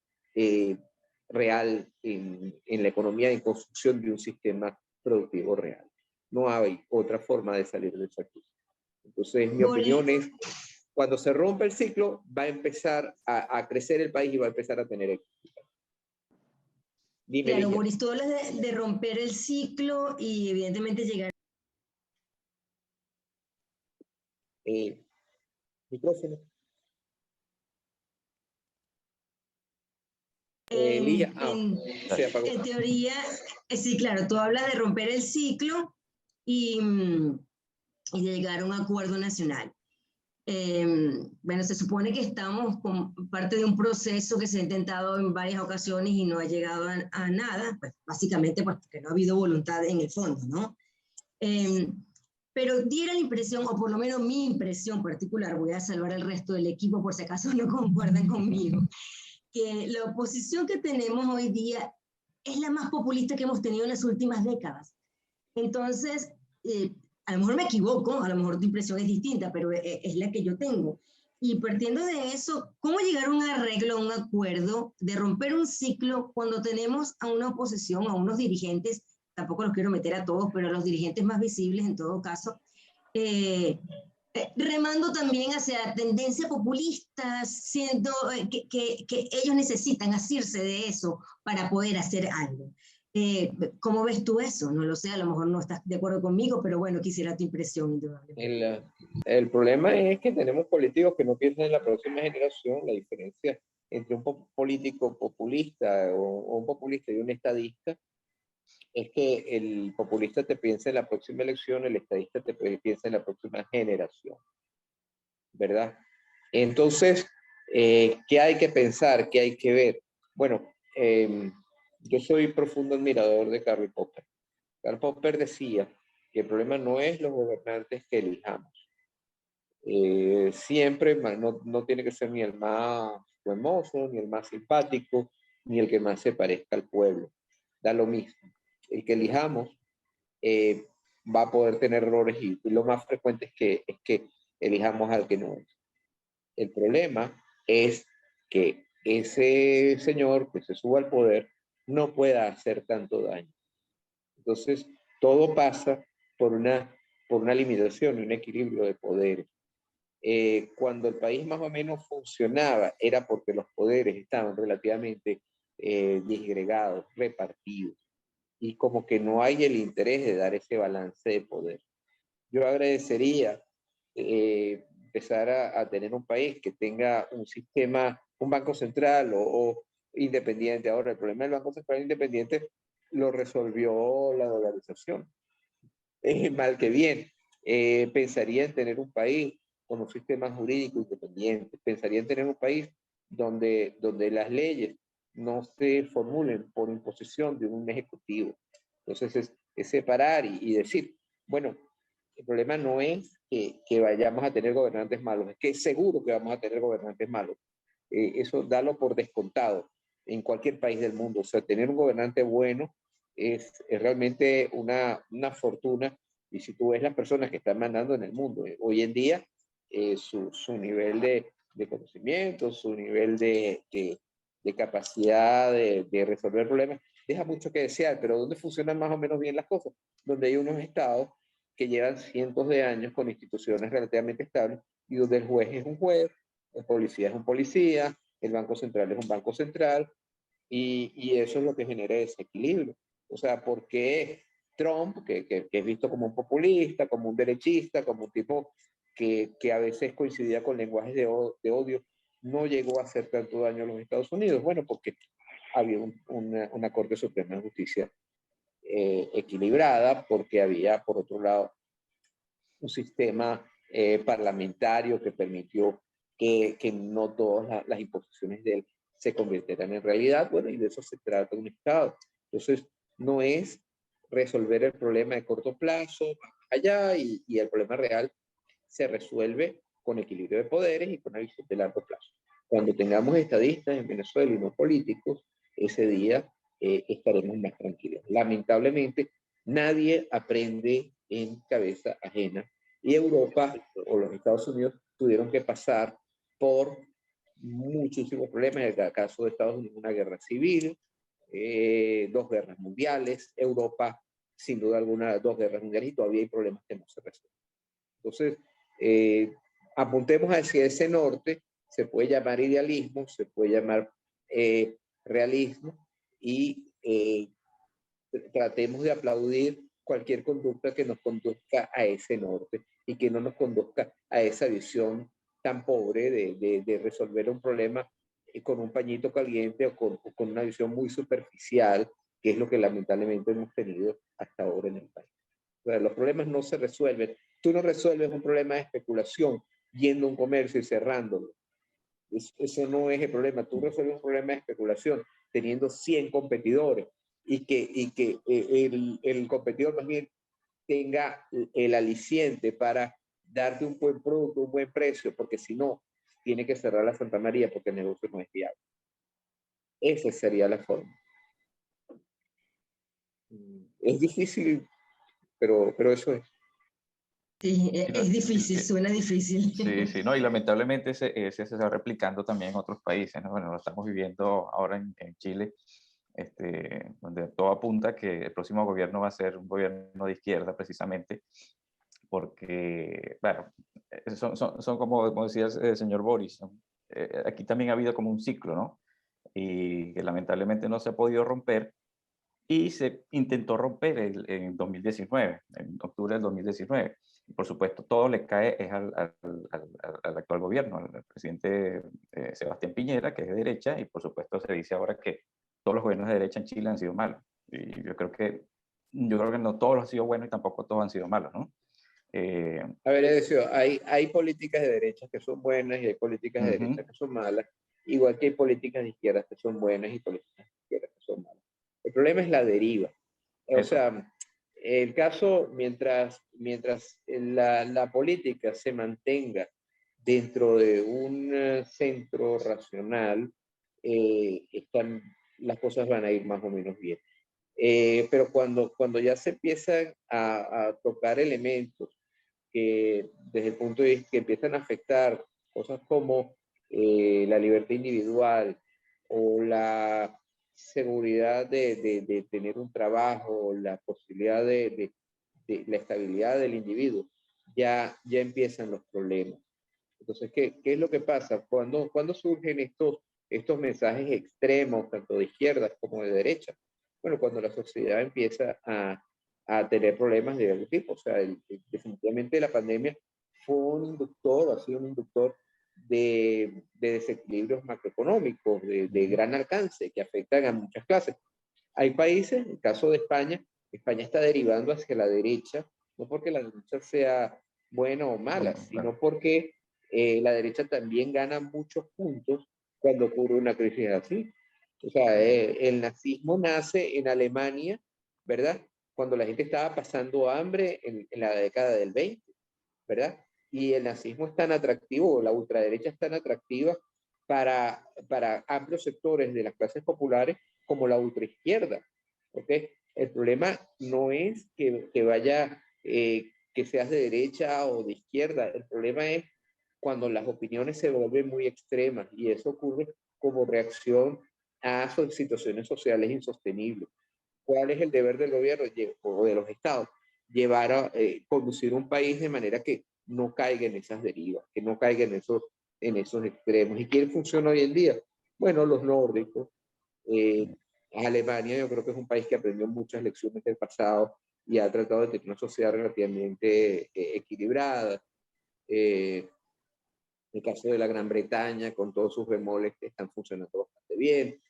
real en la economía, en construcción de un sistema productivo real. No hay otra forma de salir de esa crisis. Entonces, mi opinión es, cuando se rompe el ciclo, va a empezar a crecer el país y va a empezar a tener éxito. Dime, claro, Ligia. Boris, tú hablas de romper el ciclo y evidentemente llegar... Micrófono. En teoría, sí, claro, tú hablas de romper el ciclo y de llegar a un acuerdo nacional. Bueno, se supone que estamos con parte de un proceso que se ha intentado en varias ocasiones y no ha llegado a nada, pues básicamente pues, porque no ha habido voluntad en el fondo, ¿no? Pero diera la impresión, o por lo menos mi impresión particular, voy a salvar al resto del equipo por si acaso no concuerdan conmigo, que la oposición que tenemos hoy día es la más populista que hemos tenido en las últimas décadas. Entonces, a lo mejor me equivoco, a lo mejor tu impresión es distinta, pero es la que yo tengo. Y partiendo de eso, ¿cómo llegar a un arreglo, a un acuerdo de romper un ciclo cuando tenemos a una oposición, a unos dirigentes, tampoco los quiero meter a todos, pero a los dirigentes más visibles en todo caso, eh, remando también hacia tendencias populistas, siendo que ellos necesitan asirse de eso para poder hacer algo? ¿Cómo ves tú eso? No lo sé, a lo mejor no estás de acuerdo conmigo, pero bueno, quisiera tu impresión, indudablemente. El problema es que tenemos políticos que no piensan en la próxima generación. La diferencia entre un político populista o un populista y un estadista es que el populista te piensa en la próxima elección, el estadista te piensa en la próxima generación, ¿verdad? Entonces, ¿qué hay que pensar? ¿Qué hay que ver? Bueno, yo soy profundo admirador de Karl Popper. Karl Popper decía que el problema no es los gobernantes que elijamos. Siempre no tiene que ser ni el más hermoso, ni el más simpático, ni el que más se parezca al pueblo. Da lo mismo. El que elijamos va a poder tener errores y lo más frecuente es que elijamos al que no es. El problema es que ese señor que se suba al poder no pueda hacer tanto daño. Entonces, todo pasa por una limitación y un equilibrio de poderes. Cuando el país más o menos funcionaba, era porque los poderes estaban relativamente disgregados, repartidos, y como que no hay el interés de dar ese balance de poder. Yo agradecería empezar a tener un país que tenga un sistema, un banco central o independiente. Ahora, el problema del Banco Central Independiente lo resolvió la dolarización. Mal que bien. Pensaría en tener un país con un sistema jurídico independiente. Pensaría en tener un país donde las leyes no se formulen por imposición de un ejecutivo. Entonces es separar y decir, bueno, el problema no es que vayamos a tener gobernantes malos, es que seguro que vamos a tener gobernantes malos. Eso dalo por descontado en cualquier país del mundo. O sea, tener un gobernante bueno es realmente una fortuna. Y si tú ves las personas que están mandando en el mundo, hoy en día, su nivel de conocimiento, su nivel de capacidad de resolver problemas, deja mucho que desear, pero ¿dónde funcionan más o menos bien las cosas? Donde hay unos estados que llevan cientos de años con instituciones relativamente estables y donde el juez es un juez, el policía es un policía, el banco central es un banco central, y eso es lo que genera ese equilibrio. O sea, ¿por qué Trump, que es visto como un populista, como un derechista, como un tipo que a veces coincidía con lenguajes de odio, no llegó a hacer tanto daño a los Estados Unidos? Bueno, porque había una Corte Suprema de Justicia equilibrada, porque había, por otro lado, un sistema parlamentario que permitió que no todas las imposiciones de él se convirtieran en realidad. Bueno, y de eso se trata un Estado. Entonces, no es resolver el problema de corto plazo, allá, y el problema real se resuelve con equilibrio de poderes y con una visión de largo plazo. Cuando tengamos estadistas en Venezuela y no políticos, ese día estaremos más tranquilos. Lamentablemente, nadie aprende en cabeza ajena, y Europa o los Estados Unidos tuvieron que pasar por muchísimos problemas. En el caso de Estados Unidos, una guerra civil, 2 guerras mundiales. Europa, sin duda alguna, 2 guerras mundiales, y todavía hay problemas que no se resuelven. Entonces, apuntemos hacia ese norte. Se puede llamar idealismo, se puede llamar realismo, y tratemos de aplaudir cualquier conducta que nos conduzca a ese norte y que no nos conduzca a esa visión tan pobre de resolver un problema con un pañito caliente o con una visión muy superficial, que es lo que lamentablemente hemos tenido hasta ahora en el país. O sea, los problemas no se resuelven. Tú no resuelves un problema de especulación yendo a un comercio y cerrándolo. Eso no es el problema. Tú resuelves un problema de especulación teniendo 100 competidores y que el competidor más bien tenga el aliciente para darte un buen producto, un buen precio, porque si no, tiene que cerrar la Santa María porque el negocio no es viable. Esa sería la forma. Es difícil, pero eso es. Sí, Sí, es difícil, suena difícil. sí, sí, no, y lamentablemente se está replicando también en otros países, ¿no? Bueno, lo estamos viviendo ahora en Chile, donde todo apunta que el próximo gobierno va a ser un gobierno de izquierda precisamente, porque, bueno, son como decía el señor Boris, ¿no? Aquí también ha habido como un ciclo, ¿no? Y que lamentablemente no se ha podido romper, y se intentó romper en 2019, en octubre del 2019. Y por supuesto, todo le cae es al actual gobierno, al presidente Sebastián Piñera, que es de derecha, y por supuesto se dice ahora que todos los gobiernos de derecha en Chile han sido malos. Y yo creo que no todos han sido buenos y tampoco todos han sido malos, ¿no? A ver, Edesio, hay políticas de derecha que son buenas y hay políticas de derecha Ujú. que son malas, igual que hay políticas de izquierda que son buenas y políticas de izquierda que son malas. El problema es la deriva. O Eso. sea, el caso, mientras la política se mantenga dentro de un centro racional, las cosas van a ir más o menos bien. Pero cuando ya se empiezan a tocar elementos que desde el punto de vista que empiezan a afectar cosas como la libertad individual o la seguridad de tener un trabajo, la posibilidad de la estabilidad del individuo, ya empiezan los problemas. Entonces, ¿qué es lo que pasa? Cuando surgen estos mensajes extremos, tanto de izquierda como de derecha? Bueno, cuando la sociedad empieza a tener problemas de algún tipo. O sea, definitivamente la pandemia fue un inductor, ha sido un inductor de desequilibrios macroeconómicos de gran alcance que afectan a muchas clases. Hay países, en el caso de España, España está derivando hacia la derecha, no porque la derecha sea buena o mala, Bueno, sino claro. porque la derecha también gana muchos puntos cuando ocurre una crisis así. O sea, el nazismo nace en Alemania, ¿verdad? Cuando la gente estaba pasando hambre en la década del 20, ¿verdad? Y el nazismo es tan atractivo, la ultraderecha es tan atractiva para amplios sectores de las clases populares como la ultraizquierda, ¿ok? El problema no es que seas de derecha o de izquierda, el problema es cuando las opiniones se vuelven muy extremas y eso ocurre como reacción a situaciones sociales insostenibles. ¿Cuál es el deber del gobierno o de los estados? Conducir un país de manera que no caiga en esas derivas, que no caiga en esos extremos. ¿Y quién funciona hoy en día? Bueno, los nórdicos. Eh, Alemania yo creo que es un país que aprendió muchas lecciones del pasado y ha tratado de tener una sociedad relativamente equilibrada. Eh, el caso de la Gran Bretaña, con todos sus bemoles que están funcionando bastante bien,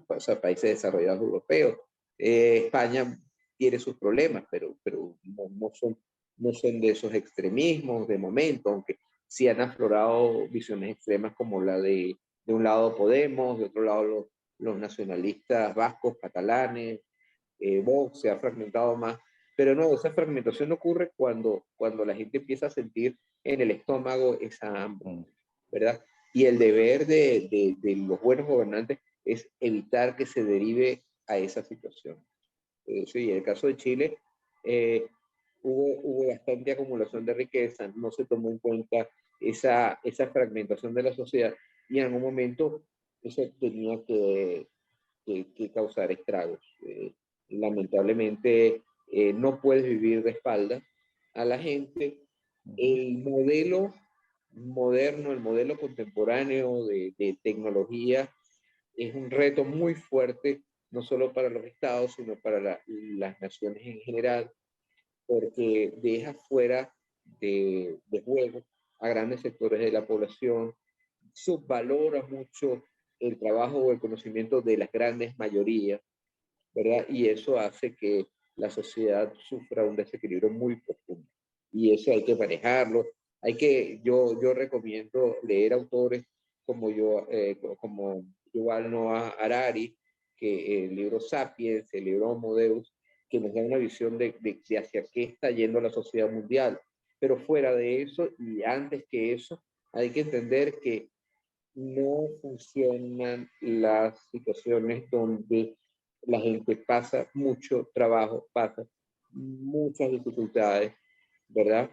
o sea, países desarrollados europeos. España tiene sus problemas, pero no son de esos extremismos de momento, aunque sí han aflorado visiones extremas como la de un lado Podemos, de otro lado los nacionalistas vascos, catalanes, Vox se ha fragmentado más, pero no, esa fragmentación ocurre cuando la gente empieza a sentir en el estómago esa hambre, Mm. ¿verdad? Y el deber de los buenos gobernantes es evitar que se derive a esa situación. Sí, en el caso de Chile, eh, hubo bastante acumulación de riqueza, no se tomó en cuenta esa fragmentación de la sociedad y en algún momento eso tenía que causar estragos. Lamentablemente, no puedes vivir de espaldas a la gente. Ujú. El modelo moderno, el modelo contemporáneo de tecnología es un reto muy fuerte, no solo para los estados, sino para las naciones en general, porque deja fuera de juego a grandes sectores de la población, subvalora mucho el trabajo o el conocimiento de las grandes mayorías, ¿verdad? Y eso hace que la sociedad sufra un desequilibrio muy profundo. Y eso hay que manejarlo. Yo recomiendo leer autores como Yuval Noah Harari, que el libro Sapiens, el libro Homo Deus, que nos da una visión de hacia qué está yendo la sociedad mundial. Pero fuera de eso, y antes que eso, hay que entender que no funcionan las situaciones donde la gente pasa mucho trabajo, pasa muchas dificultades, ¿verdad?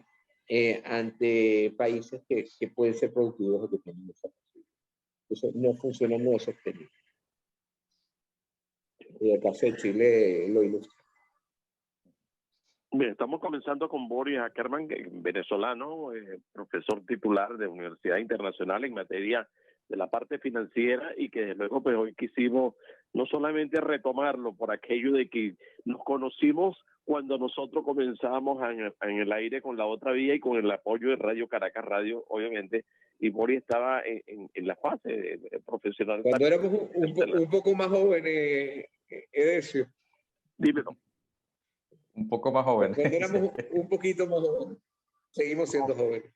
ante países que pueden ser productivos o que tienen esa posibilidad. Entonces, no funciona, no es sostenible. Y el caso de Chile lo ilustra. Bien, estamos comenzando con Boris Ackerman, venezolano, profesor titular de Universidad Internacional en materia de la parte financiera, y que luego pues hoy quisimos no solamente retomarlo por aquello de que nos conocimos cuando nosotros comenzamos en el aire con la otra vía y con el apoyo de Radio Caracas Radio, obviamente, y Boris estaba en la fase profesional. Cuando éramos un poco más jóvenes, Edesio. Dímelo. Un poco más jóvenes. Cuando éramos un poquito más jóvenes, seguimos siendo jóvenes.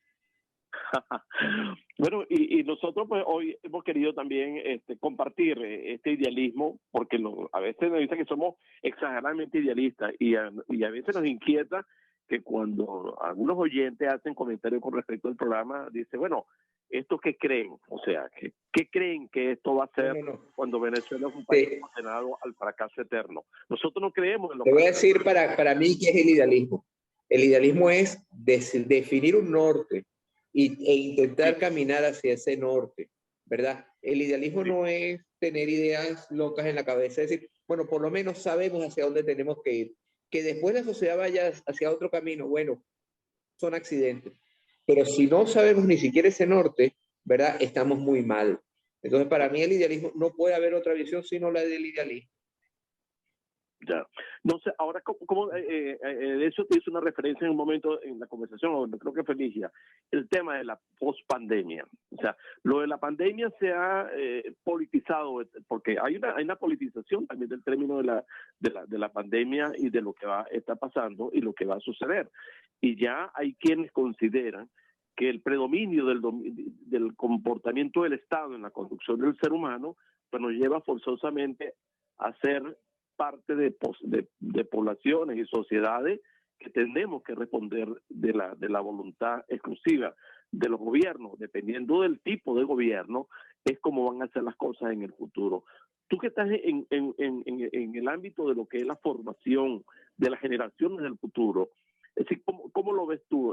Bueno, y nosotros pues hoy hemos querido también compartir este idealismo, porque a veces nos dicen que somos exageradamente idealistas, y a veces nos inquieta que cuando algunos oyentes hacen comentarios con respecto al programa, dice, bueno, ¿esto qué creen? O sea, ¿qué creen que esto va a ser cuando Venezuela es un país condenado al fracaso eterno? Nosotros no creemos en lo que... Te voy a decir para mí qué es el idealismo. El idealismo es definir un norte e intentar caminar hacia ese norte, ¿verdad? El idealismo no es tener ideas locas en la cabeza, es decir, bueno, por lo menos sabemos hacia dónde tenemos que ir. Que después la sociedad vaya hacia otro camino, bueno, son accidentes. Pero si no sabemos ni siquiera ese norte, ¿verdad? Estamos muy mal. Entonces, para mí el idealismo, no puede haber otra visión sino la del idealismo. Ya. No sé, ahora, de eso te hice una referencia en un momento en la conversación, o creo que fue Ligia, el tema de la post-pandemia. O sea, lo de la pandemia se ha politizado, porque hay una politización también del término de la pandemia y de lo que está pasando y lo que va a suceder. Y ya hay quienes consideran que el predominio del comportamiento del Estado en la conducción del ser humano pues nos lleva forzosamente a ser parte de poblaciones y sociedades que tenemos que responder de la voluntad exclusiva de los gobiernos. Dependiendo del tipo de gobierno, es como van a ser las cosas en el futuro. Tú que estás en el ámbito de lo que es la formación de las generaciones del futuro, es decir, ¿cómo lo ves tú?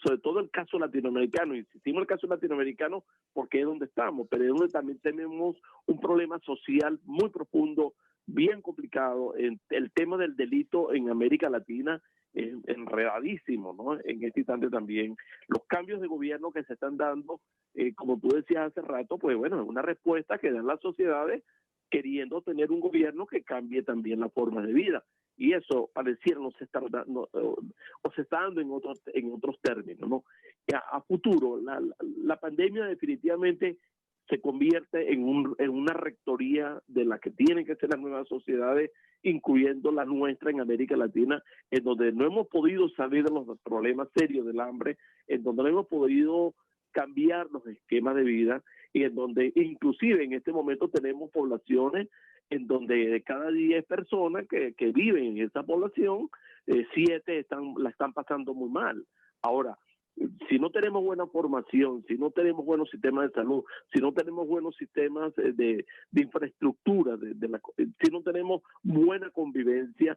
Sobre todo el caso latinoamericano, insistimos en el caso latinoamericano porque es donde estamos, pero es donde también tenemos un problema social muy profundo, bien complicado. El tema del delito en América Latina es enredadísimo, ¿no? En este instante también. Los cambios de gobierno que se están dando, como tú decías hace rato, pues bueno, es una respuesta que dan las sociedades queriendo tener un gobierno que cambie también la forma de vida. Y eso pareciera no se está dando, o se está dando en otros términos, ¿no? A futuro, la pandemia definitivamente se convierte en una rectoría de la que tienen que ser las nuevas sociedades, incluyendo la nuestra en América Latina, en donde no hemos podido salir de los problemas serios del hambre, en donde no hemos podido cambiar los esquemas de vida, y en donde inclusive en este momento tenemos poblaciones en donde de cada 10 personas que viven en esa población, 7 la están pasando muy mal. Ahora, si no tenemos buena formación, si no tenemos buenos sistemas de salud, si no tenemos buenos sistemas de infraestructura, si no tenemos buena convivencia,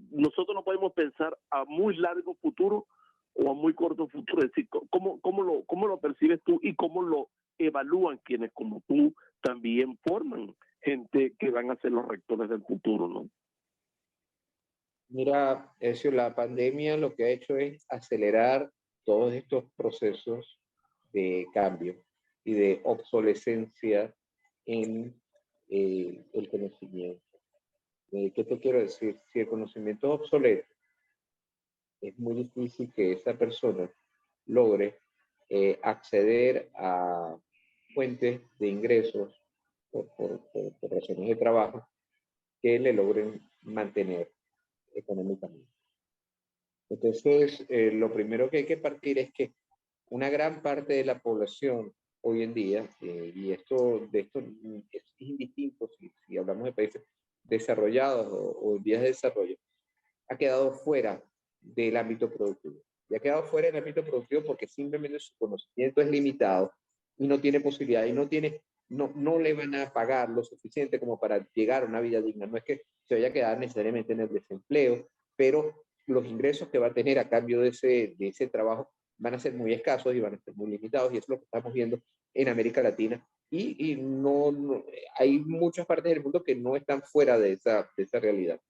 nosotros no podemos pensar a muy largo futuro o a muy corto futuro. Es decir, ¿cómo lo percibes tú y cómo lo evalúan quienes como tú también forman gente que van a ser los rectores del futuro, ¿no? Mira, Ezio, la pandemia lo que ha hecho es acelerar todos estos procesos de cambio y de obsolescencia en el conocimiento. ¿Qué te quiero decir? Si el conocimiento es obsoleto, es muy difícil que esa persona logre acceder a fuentes de ingresos por razones de trabajo que le logren mantener económicamente. Entonces, lo primero que hay que partir es que una gran parte de la población hoy en día, y de esto es indistinto si hablamos de países desarrollados o en vías de desarrollo, ha quedado fuera del ámbito productivo. Y ha quedado fuera del ámbito productivo porque simplemente su conocimiento es limitado y no tiene posibilidad, y no le van a pagar lo suficiente como para llegar a una vida digna. No es que se vaya a quedar necesariamente en el desempleo, pero los ingresos que va a tener a cambio de ese trabajo van a ser muy escasos y van a ser muy limitados, y eso es lo que estamos viendo en América Latina. Y no, hay muchas partes del mundo que no están fuera de esa realidad.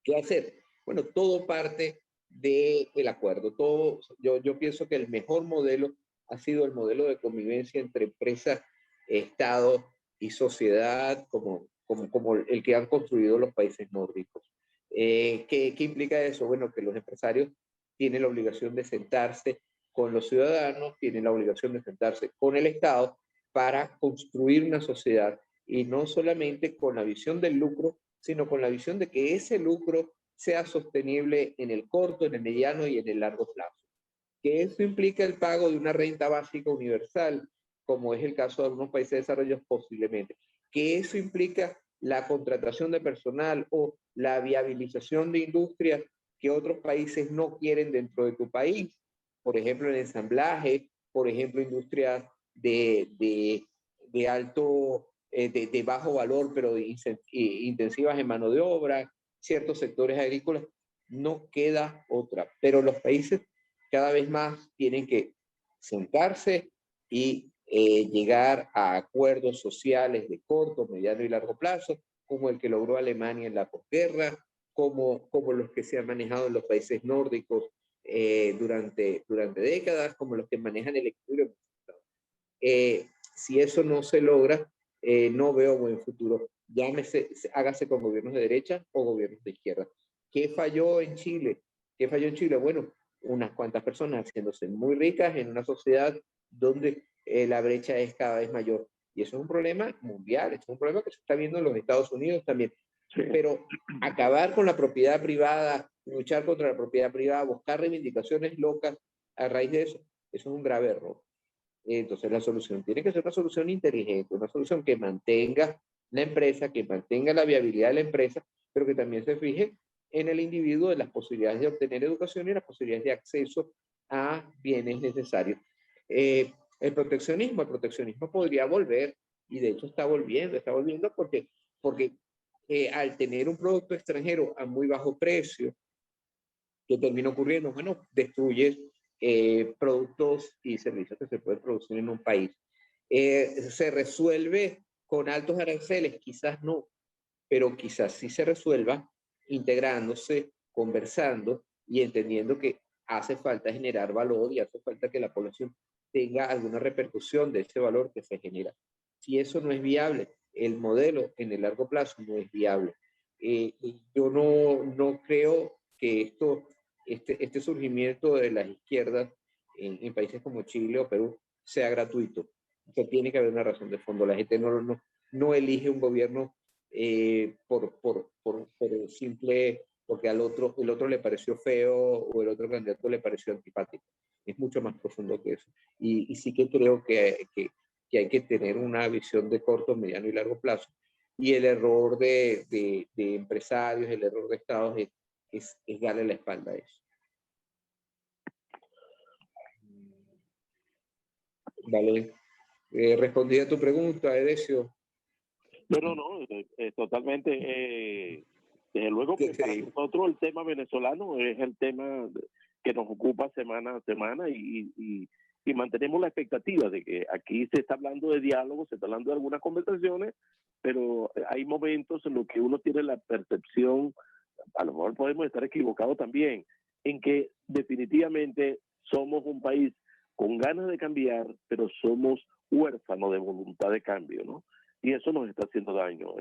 ¿Qué hacer? Bueno, todo parte del acuerdo. Yo pienso que el mejor modelo ha sido el modelo de convivencia entre empresa, Estado y sociedad, como el que han construido los países nórdicos. ¿Qué implica eso? Bueno, que los empresarios tienen la obligación de sentarse con los ciudadanos, tienen la obligación de sentarse con el Estado para construir una sociedad, y no solamente con la visión del lucro, sino con la visión de que ese lucro sea sostenible en el corto, en el mediano y en el largo plazo. Que eso implica el pago de una renta básica universal, como es el caso de algunos países de desarrollo, posiblemente. Que eso implica la contratación de personal o la viabilización de industrias que otros países no quieren dentro de tu país. Por ejemplo, el ensamblaje, por ejemplo, industrias de alto, de bajo valor, pero intensivas en mano de obra, ciertos sectores agrícolas. No queda otra. Pero los países cada vez más tienen que sentarse y llegar a acuerdos sociales de corto, mediano y largo plazo, como el que logró Alemania en la posguerra, como los que se han manejado en los países nórdicos durante décadas, como los que manejan el equilibrio. Si eso no se logra, no veo buen futuro. Llámese, hágase con gobiernos de derecha o gobiernos de izquierda. ¿Qué falló en Chile? ¿Qué falló en Chile? Bueno, unas cuantas personas haciéndose muy ricas en una sociedad donde la brecha es cada vez mayor. Y eso es un problema mundial, es un problema que se está viendo en los Estados Unidos también. Sí. Pero acabar con la propiedad privada, luchar contra la propiedad privada, buscar reivindicaciones locas a raíz de eso, eso es un grave error. Entonces la solución tiene que ser una solución inteligente, una solución que mantenga la empresa, que mantenga la viabilidad de la empresa, pero que también se fije en el individuo, de las posibilidades de obtener educación y las posibilidades de acceso a bienes necesarios. El proteccionismo podría volver, y de hecho está volviendo porque al tener un producto extranjero a muy bajo precio, ¿qué termina ocurriendo? Bueno, destruyes productos y servicios que se pueden producir en un país. ¿Se resuelve con altos aranceles? Quizás no, pero quizás sí se resuelva integrándose, conversando y entendiendo que hace falta generar valor y hace falta que la población tenga alguna repercusión de ese valor que se genera. Si eso no es viable, el modelo en el largo plazo no es viable. Yo no creo que este surgimiento de las izquierdas en países como Chile o Perú sea gratuito. O sea, tiene que haber una razón de fondo. La gente no elige un gobierno por simple, porque el otro le pareció feo o el otro candidato le pareció antipático. Es mucho más profundo que eso. Y sí que creo que hay que tener una visión de corto, mediano y largo plazo. Y el error de empresarios, el error de estados es darle la espalda a eso. Vale. Respondí a tu pregunta, Edesio. No, totalmente. Desde luego que para nosotros el tema venezolano es el tema que nos ocupa semana a semana y mantenemos la expectativa de que aquí se está hablando de diálogo, se está hablando de algunas conversaciones, pero hay momentos en los que uno tiene la percepción, a lo mejor podemos estar equivocados también, en que definitivamente somos un país con ganas de cambiar, pero somos huérfanos de voluntad de cambio, ¿no? Y eso nos está haciendo daño.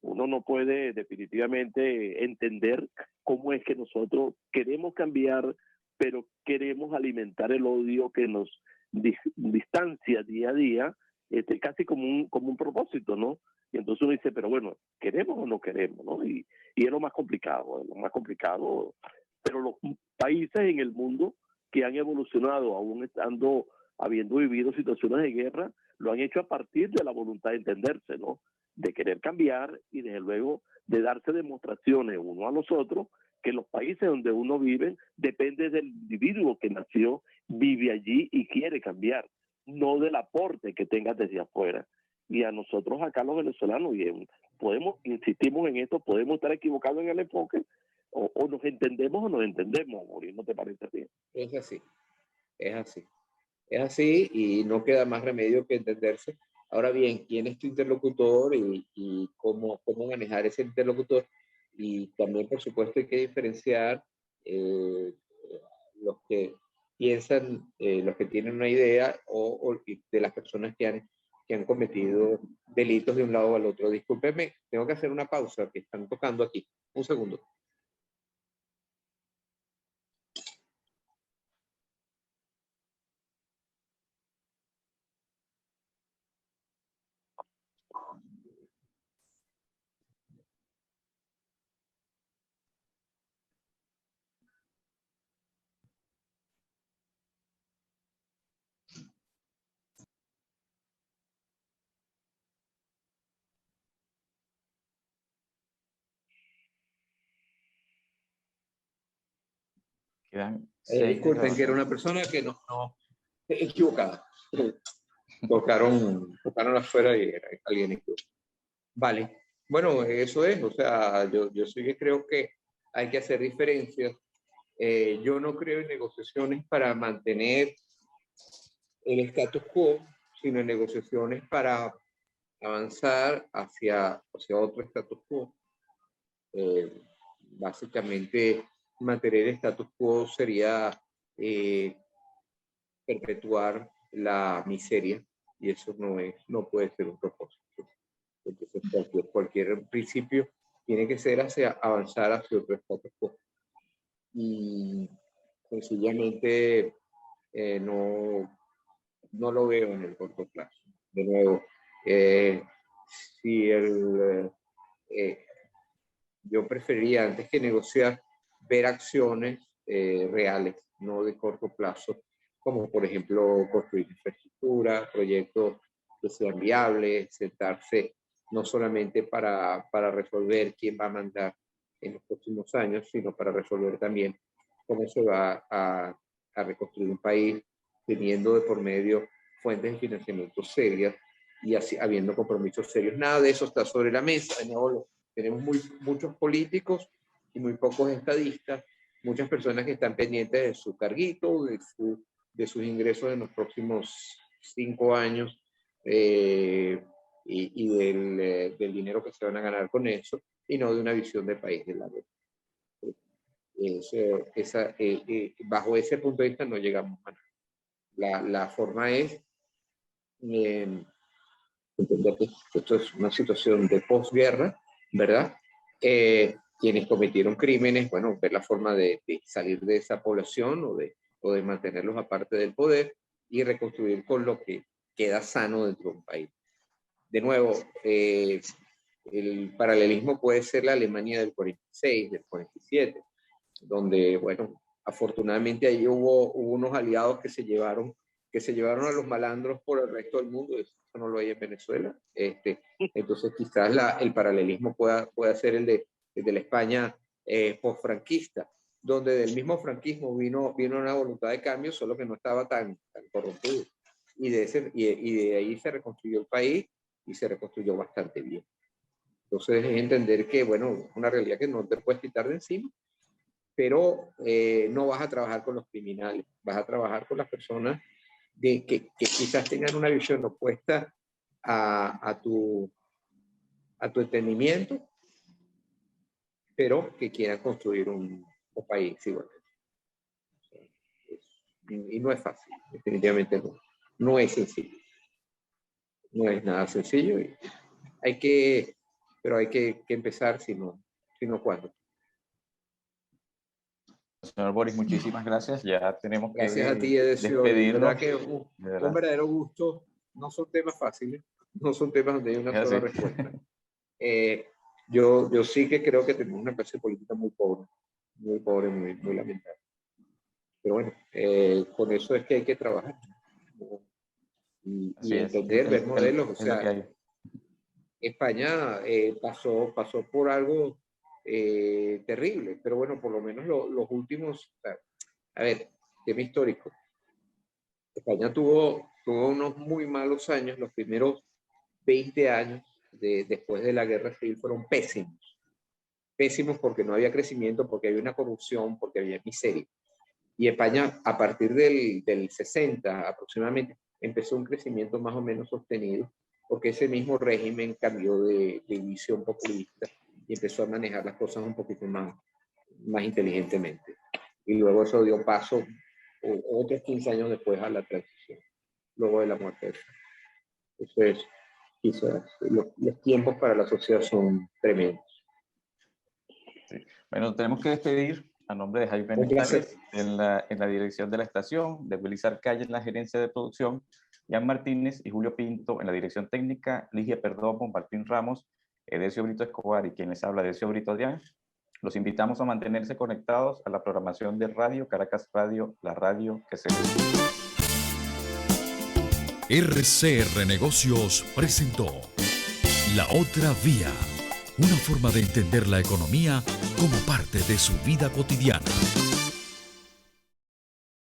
Uno no puede definitivamente entender cómo es que nosotros queremos cambiar, pero queremos alimentar el odio que nos distancia día a día, casi como un propósito, ¿no? Y entonces uno dice, pero bueno, ¿queremos o no queremos, no? Y es lo más complicado, pero los países en el mundo que han evolucionado, aún habiendo vivido situaciones de guerra, lo han hecho a partir de la voluntad de entenderse, ¿no? De querer cambiar y desde luego de darse demostraciones uno a los otros que los países donde uno vive depende del individuo que nació, vive allí y quiere cambiar, no del aporte que tengas desde afuera. Y a nosotros acá los venezolanos, insistimos en esto, podemos estar equivocados en el enfoque, o nos entendemos o nos entendemos, Boris, ¿no te parece bien? Es así, es así. Es así y no queda más remedio que entenderse. Ahora bien, ¿quién es tu interlocutor y cómo manejar ese interlocutor? Y también, por supuesto, hay que diferenciar los que piensan, los que tienen una idea o de las personas que han cometido delitos de un lado al otro. Discúlpeme, tengo que hacer una pausa que están tocando aquí. Un segundo. Quedan 6 Disculpen, que era una persona que no equivocada. Tocaron afuera y era alguien equivocado. Vale. Bueno, eso es. O sea, yo sí que creo que hay que hacer diferencias. Yo no creo en negociaciones para mantener el status quo, sino en negociaciones para avanzar hacia otro status quo. Básicamente, mantener el status quo sería perpetuar la miseria y eso no puede ser un propósito. Entonces, cualquier principio tiene que ser avanzar hacia otro status quo. Y sencillamente no lo veo en el corto plazo. De nuevo, si yo preferiría, antes que negociar, ver acciones reales, no de corto plazo, como por ejemplo construir infraestructura, proyectos que sean viables, sentarse no solamente para resolver quién va a mandar en los próximos años, sino para resolver también cómo se va a reconstruir un país teniendo de por medio fuentes de financiamiento serias y así habiendo compromisos serios. Nada de eso está sobre la mesa. Tenemos muchos políticos y muy pocos estadistas, muchas personas que están pendientes de su carguito, de sus ingresos en los próximos 5 años y del dinero que se van a ganar con eso, y no de una visión de país de largo. Bajo ese punto de vista no llegamos a nada. La forma es entender que esto es una situación de posguerra, ¿verdad? Quienes cometieron crímenes, bueno, ver la forma de salir de esa población o de mantenerlos aparte del poder y reconstruir con lo que queda sano dentro de un país. De nuevo, el paralelismo puede ser la Alemania del 46, del 47, donde, bueno, afortunadamente ahí hubo unos aliados que se llevaron a los malandros por el resto del mundo. Eso no lo hay en Venezuela. Entonces quizás el paralelismo pueda ser el de la España post-franquista, donde del mismo franquismo vino una voluntad de cambio, solo que no estaba tan corrompido. Y de ahí se reconstruyó el país y se reconstruyó bastante bien. Entonces es entender que, bueno, es una realidad que no te puedes quitar de encima, pero no vas a trabajar con los criminales, vas a trabajar con las personas que quizás tengan una visión opuesta a tu entendimiento, pero que quieran construir un país igual. Y no es fácil, definitivamente no. No es sencillo. No es nada sencillo. Pero hay que empezar, sino cuándo. Señor Boris, muchísimas gracias. Ya tenemos que Gracias a ti, Edesio. despedirnos. De verdad que un verdadero gusto. No son temas fáciles, no son temas donde hay una sola respuesta. Yo sí que creo que tenemos una clase política muy pobre, muy lamentable. Pero bueno, con eso es que hay que trabajar. Y entender, ver modelos. O sea, España pasó por algo terrible, pero bueno, por lo menos los últimos, a ver, tema histórico. España tuvo unos muy malos años, los primeros 20 años después de la guerra civil fueron pésimos. pésimos porque no había crecimiento, porque había una corrupción, porque había miseria. Y España, a partir del 60 aproximadamente, empezó un crecimiento más o menos sostenido, porque ese mismo régimen cambió de visión populista y empezó a manejar las cosas un poquito más inteligentemente. Y luego eso dio paso otros 15 años después a la transición, luego de la muerte de Franco. Entonces, quizás los tiempos para la sociedad son tremendos. Sí. Bueno, tenemos que despedir a nombre de Jaime Mestales en la dirección de la estación, de Belizar Calle en la gerencia de producción, Jan Martínez y Julio Pinto en la dirección técnica, Ligia Perdomo, Martín Ramos, Edesio Brito Escobar y quien les habla, Edesio Brito Adrián. Los invitamos a mantenerse conectados a la programación de Radio Caracas Radio, la radio que se escucha. RCR Negocios presentó La Otra Vía, una forma de entender la economía como parte de su vida cotidiana.